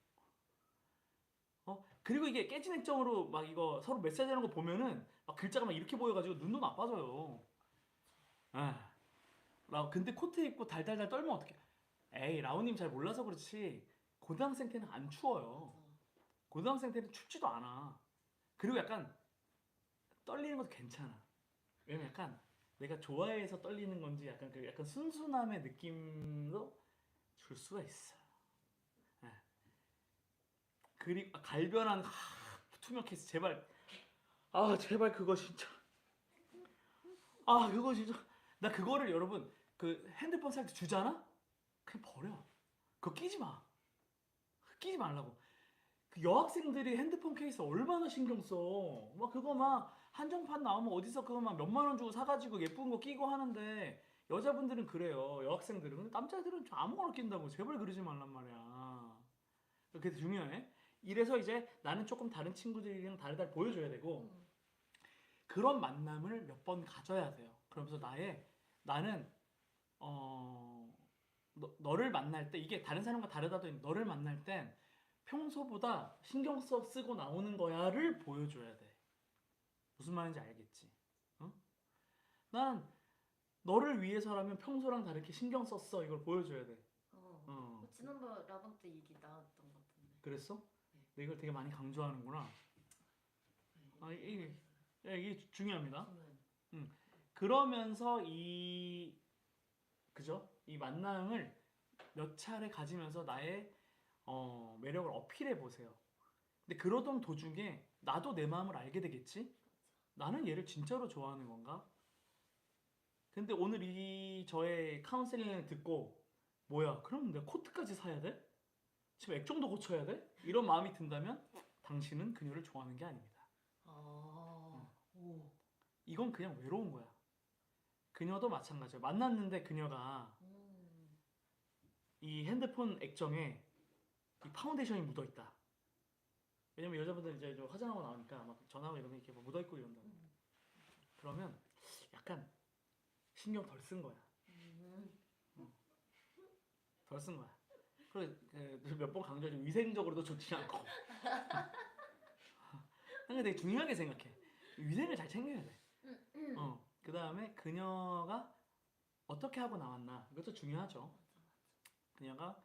그리고 이게 깨진 액정으로 막 이거 서로 메시지하는 거 보면은 막 글자가 막 이렇게 보여가지고 눈도 나빠져요. 근데 코트 입고 달달달 떨면 어떡해? 에이, 라우님 잘 몰라서 그렇지. 고등학생 때는 안 추워요. 고등학생 때는 춥지도 않아. 그리고 약간 떨리는 것도 괜찮아. 왜냐면 약간 내가 좋아해서 떨리는 건지 약간 그 약간 순순함의 느낌도 줄 수가 있어. 예. 그리고 갈변한 투명 케이스 제발. 제발 그거 진짜. 그거 진짜. 나 그거를 여러분 그 핸드폰 살 때 주잖아? 그냥 버려. 그거 끼지 마. 끼지 말라고. 그 여학생들이 핸드폰 케이스 얼마나 신경 써. 막 그거 막 한정판 나오면 어디서 그거 막 몇만 원 주고 사가지고 예쁜 거 끼고 하는데 여자분들은 그래요. 여학생들은. 근데 남자들은 좀 아무거나 낀다고. 제발 그러지 말란 말이야. 그게 중요해. 이래서 이제 나는 조금 다른 친구들이랑 다르다를 보여줘야 되고 그런 만남을 몇 번 가져야 돼요. 그러면서 나는 너를 만날 때 이게 다른 사람과 다르다도 너를 만날 땐 평소보다 신경 쓰고 나오는 거야를 보여줘야 돼. 무슨 말인지 알겠지? 난 너를 위해서라면 평소랑 다르게 신경 썼어. 이걸 보여줘야 돼. 지난번 라방 때 얘기 나왔던 것 같은데. 그랬어? 네. 너 이걸 되게 많이 강조하는구나. 이게 중요합니다. 그러면서 그죠? 이 만남을 몇 차례 가지면서 나의 매력을 어필해 보세요. 근데 그러던 도중에 나도 내 마음을 알게 되겠지? 나는 얘를 진짜로 좋아하는 건가? 근데 오늘 저의 카운셀링을 듣고 뭐야? 그럼 내가 코트까지 사야 돼? 지금 액정도 고쳐야 돼? 이런 마음이 든다면 당신은 그녀를 좋아하는 게 아닙니다. 이건 그냥 외로운 거야. 그녀도 마찬가지야. 만났는데 그녀가 이 핸드폰 액정에 이 파운데이션이 묻어 있다. 왜냐면 여자분들 이제 좀 화장하고 나오니까 막 전화하고 이러면 이렇게 묻어 있고 이런다. 그러면 약간 신경 덜 쓴 거야. 덜 쓴 거야. 그리고 몇 번 강조하지만 위생적으로도 좋지 않고. 근데 되게 중요하게 생각해. 위생을 잘 챙겨야 돼. 그 다음에 그녀가 어떻게 하고 나왔나 이것도 중요하죠. 그녀가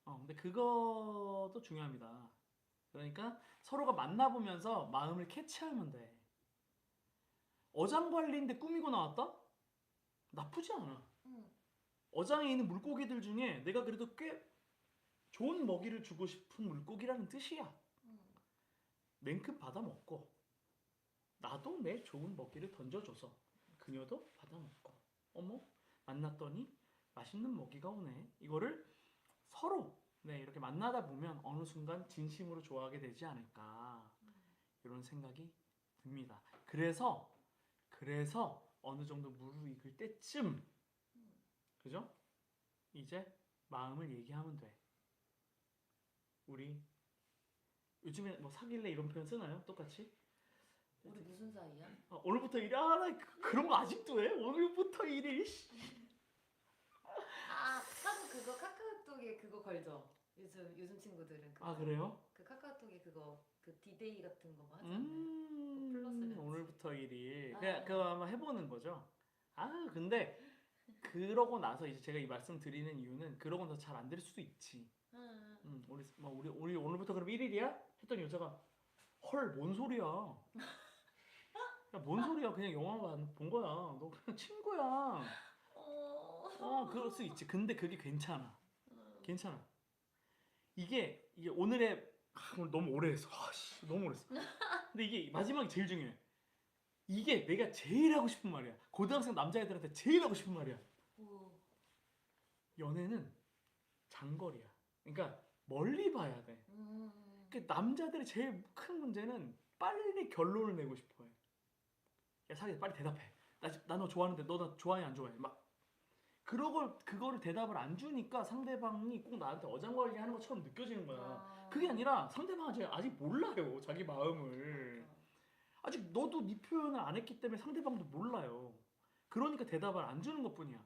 근데 그것도 중요합니다. 그러니까 서로가 만나보면서 마음을 캐치하면 돼. 어장관리인데 꾸미고 나왔다? 나쁘지 않아. 어장에 있는 물고기들 중에 내가 그래도 꽤 좋은 먹이를 주고 싶은 물고기라는 뜻이야. 냉큼 받아 먹고 나도 내 좋은 먹이를 던져줘서 그녀도 받아 먹고 어머 만났더니 맛있는 먹이가 오네. 이거를 서로 이렇게 만나다 보면 어느 순간 진심으로 좋아하게 되지 않을까 이런 생각이 듭니다. 그래서 어느 정도 무르익을 때쯤 그죠? 이제 마음을 얘기하면 돼. 우리 요즘에 뭐 사귈래 이런 표현 쓰나요? 똑같이? 우리 무슨 사이야? 오늘부터 일이 나 그런 거 아직도 해? 오늘부터 일이 하고 그거 카카오톡에 그거 걸죠. 요즘 친구들은 그거. 그래요? 그 카카오톡에 그거 그 디데이 같은 거 뭐 하잖아요. 플러스 같이. 오늘부터 일이 아. 그거 한번 해보는 거죠. 근데 그러고 나서 이제 제가 이 말씀 드리는 이유는 그러고 나서 잘 안 될 수도 있지. 우리 오늘부터 그럼 1일이야? 했더니 여자가 헐 뭔 소리야? 야 뭔 소리야? 그냥 영화만 본 거야. 너 그냥 친구야. 그럴 수 있지. 근데 그게 괜찮아. 괜찮아. 이게 오늘의 오늘 너무 오래 했어. 너무 오래 했어. 근데 이게 마지막이 제일 중요해. 이게 내가 제일 하고 싶은 말이야. 고등학생 남자애들한테 제일 하고 싶은 말이야. 연애는 장거리야. 그러니까 멀리 봐야 돼. 그 남자들의 제일 큰 문제는 빨리 결론을 내고 싶어해. 야 사귀자 빨리 대답해. 나 너 좋아하는데 너 나 좋아해 안 좋아해? 막 그거를 대답을 안 주니까 상대방이 꼭 나한테 어장관리하는 것처럼 느껴지는 거야. 그게 아니라 상대방은 아직 몰라요 자기 마음을. 아직 너도 네 표현을 안 했기 때문에 상대방도 몰라요. 그러니까 대답을 안 주는 것뿐이야.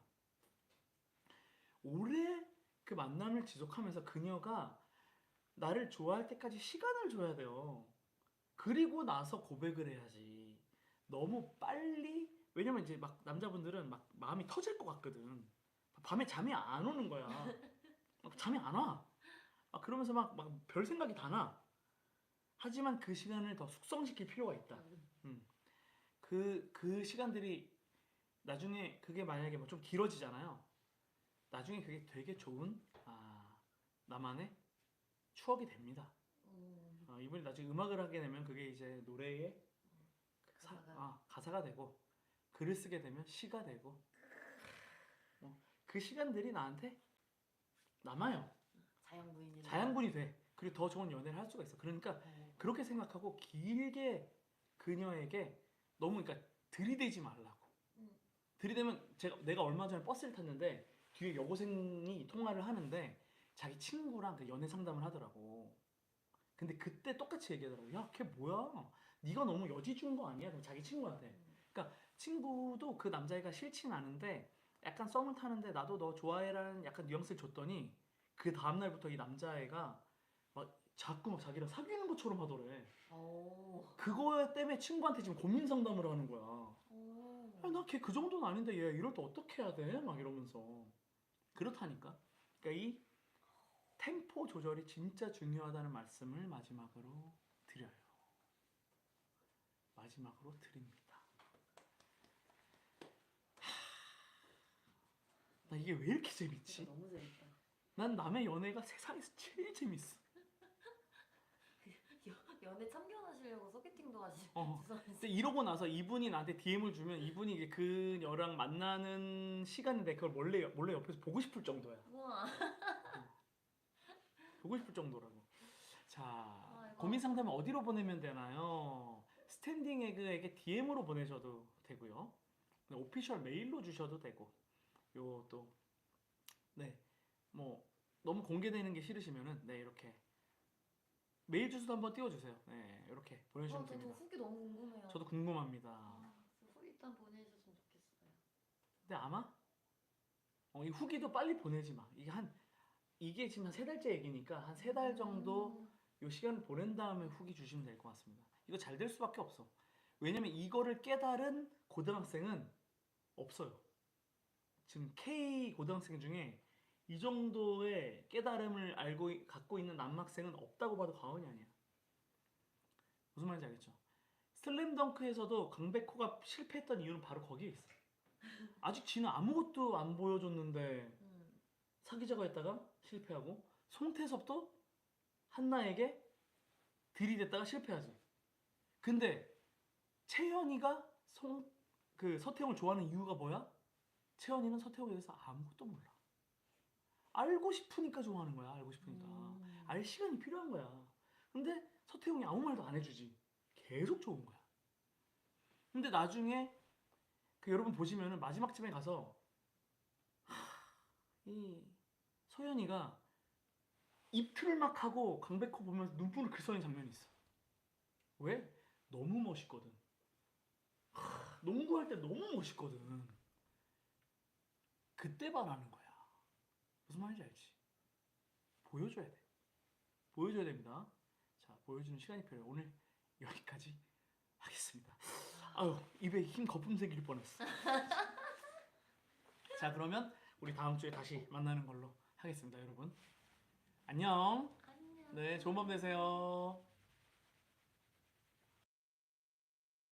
오래 그 만남을 지속하면서 그녀가 나를 좋아할 때까지 시간을 줘야 돼요. 그리고 나서 고백을 해야지. 너무 빨리. 왜냐면 이제 막 남자분들은 막 마음이 터질 것 같거든. 밤에 잠이 안 오는 거야. 막 잠이 안 와. 그러면서 막 별 생각이 다 나. 하지만 그 시간을 더 숙성시킬 필요가 있다. 그 시간들이 나중에 그게 만약에 뭐 좀 길어지잖아요. 나중에 그게 되게 좋은 나만의 추억이 됩니다. 이분이 나중에 음악을 하게 되면 그게 이제 노래의 가사가 되고 글을 쓰게 되면 시가 되고 그 시간들이 나한테 남아요. 자양분이 돼. 그리고 더 좋은 연애를 할 수가 있어. 그러니까 그렇게 생각하고 길게 그녀에게 너무 그러니까 들이대지 말라고. 들이대면 내가 얼마 전에 버스를 탔는데 뒤에 여고생이 통화를 하는데 자기 친구랑 그 연애 상담을 하더라고. 근데 그때 똑같이 얘기하더라고. 야, 걔 뭐야? 네가 너무 여지 준 거 아니야? 자기 친구한테. 그러니까 친구도 그 남자애가 싫진 않은데 약간 썸을 타는데 나도 너 좋아해라는 약간 뉘앙스를 줬더니 그 다음날부터 이 남자애가 막 자꾸 막 자기랑 사귀는 것처럼 하더래. 그거 때문에 친구한테 지금 고민 상담을 하는 거야. 나 걔 그 정도는 아닌데 얘 이럴 때 어떻게 해야 돼? 막 이러면서. 그렇다니까. 그러니까 이 템포 조절이 진짜 중요하다는 말씀을 마지막으로 드려요. 마지막으로 드립니다. 나 이게 왜 이렇게 재밌지? 너무 재밌다. 난 남의 연애가 세상에서 제일 재밌어. 연애 참견하시려고 소개팅도 하시고. 근데 이러고 나서 이분이 나한테 DM을 주면 이분이 이제 그녀랑 만나는 시간인데 그걸 몰래 옆에서 보고 싶을 정도야. 우와. 보고 싶을 정도라고. 자, 고민 상담은 어디로 보내면 되나요? 스탠딩 에그에게 DM으로 보내셔도 되고요. 오피셜 메일로 주셔도 되고. 요 또 뭐 너무 공개되는 게 싫으시면은 이렇게 메일 주소도 한번 띄워주세요. 이렇게 보내주시면 저도 됩니다. 후기 너무 궁금해요. 저도 궁금합니다. 후기 일단 보내주셨으면 좋겠어요. 근데 아마 이 후기도 빨리 보내지 마. 이게 지금 한 3달째 얘기니까 한 3달 정도 요 시간을 보낸 다음에 후기 주시면 될 것 같습니다. 이거 잘 될 수밖에 없어. 왜냐면 이거를 깨달은 고등학생은 없어요. 지금 K 고등학생 중에 이 정도의 깨달음을 갖고 있는 남학생은 없다고 봐도 과언이 아니야. 무슨 말인지 알겠죠? 슬램덩크에서도 강백호가 실패했던 이유는 바로 거기에 있어. 아직 지는 아무것도 안 보여줬는데 사귀자고 했다가 실패하고, 송태섭도 한나에게 들이댔다가 실패하지. 근데 채연이가 서태웅을 좋아하는 이유가 뭐야? 채연이는 서태웅에 대해서 아무것도 몰라. 알고 싶으니까 좋아하는 거야. 알고 싶으니까. 알 시간이 필요한 거야. 근데 서태웅이 아무 말도 안 해주지. 계속 좋은 거야. 근데 나중에 여러분 보시면은 마지막쯤에 가서 이 소연이가 입틀막 하고 강백호 보면서 눈물을 글썽이는 장면이 있어. 왜? 너무 멋있거든. 농구할 때 너무 멋있거든. 그때 바라는 거야. 무슨 말인지 알지? 보여줘야 돼. 보여줘야 됩니다. 자, 보여주는 시간이 필요해. 오늘 여기까지 하겠습니다. 아유, 입에 힘 거품 새길 뻔했어. 자, 그러면 우리 다음 주에 다시 만나는 걸로 하겠습니다, 여러분. 안녕. 안녕. 네, 좋은 밤 되세요.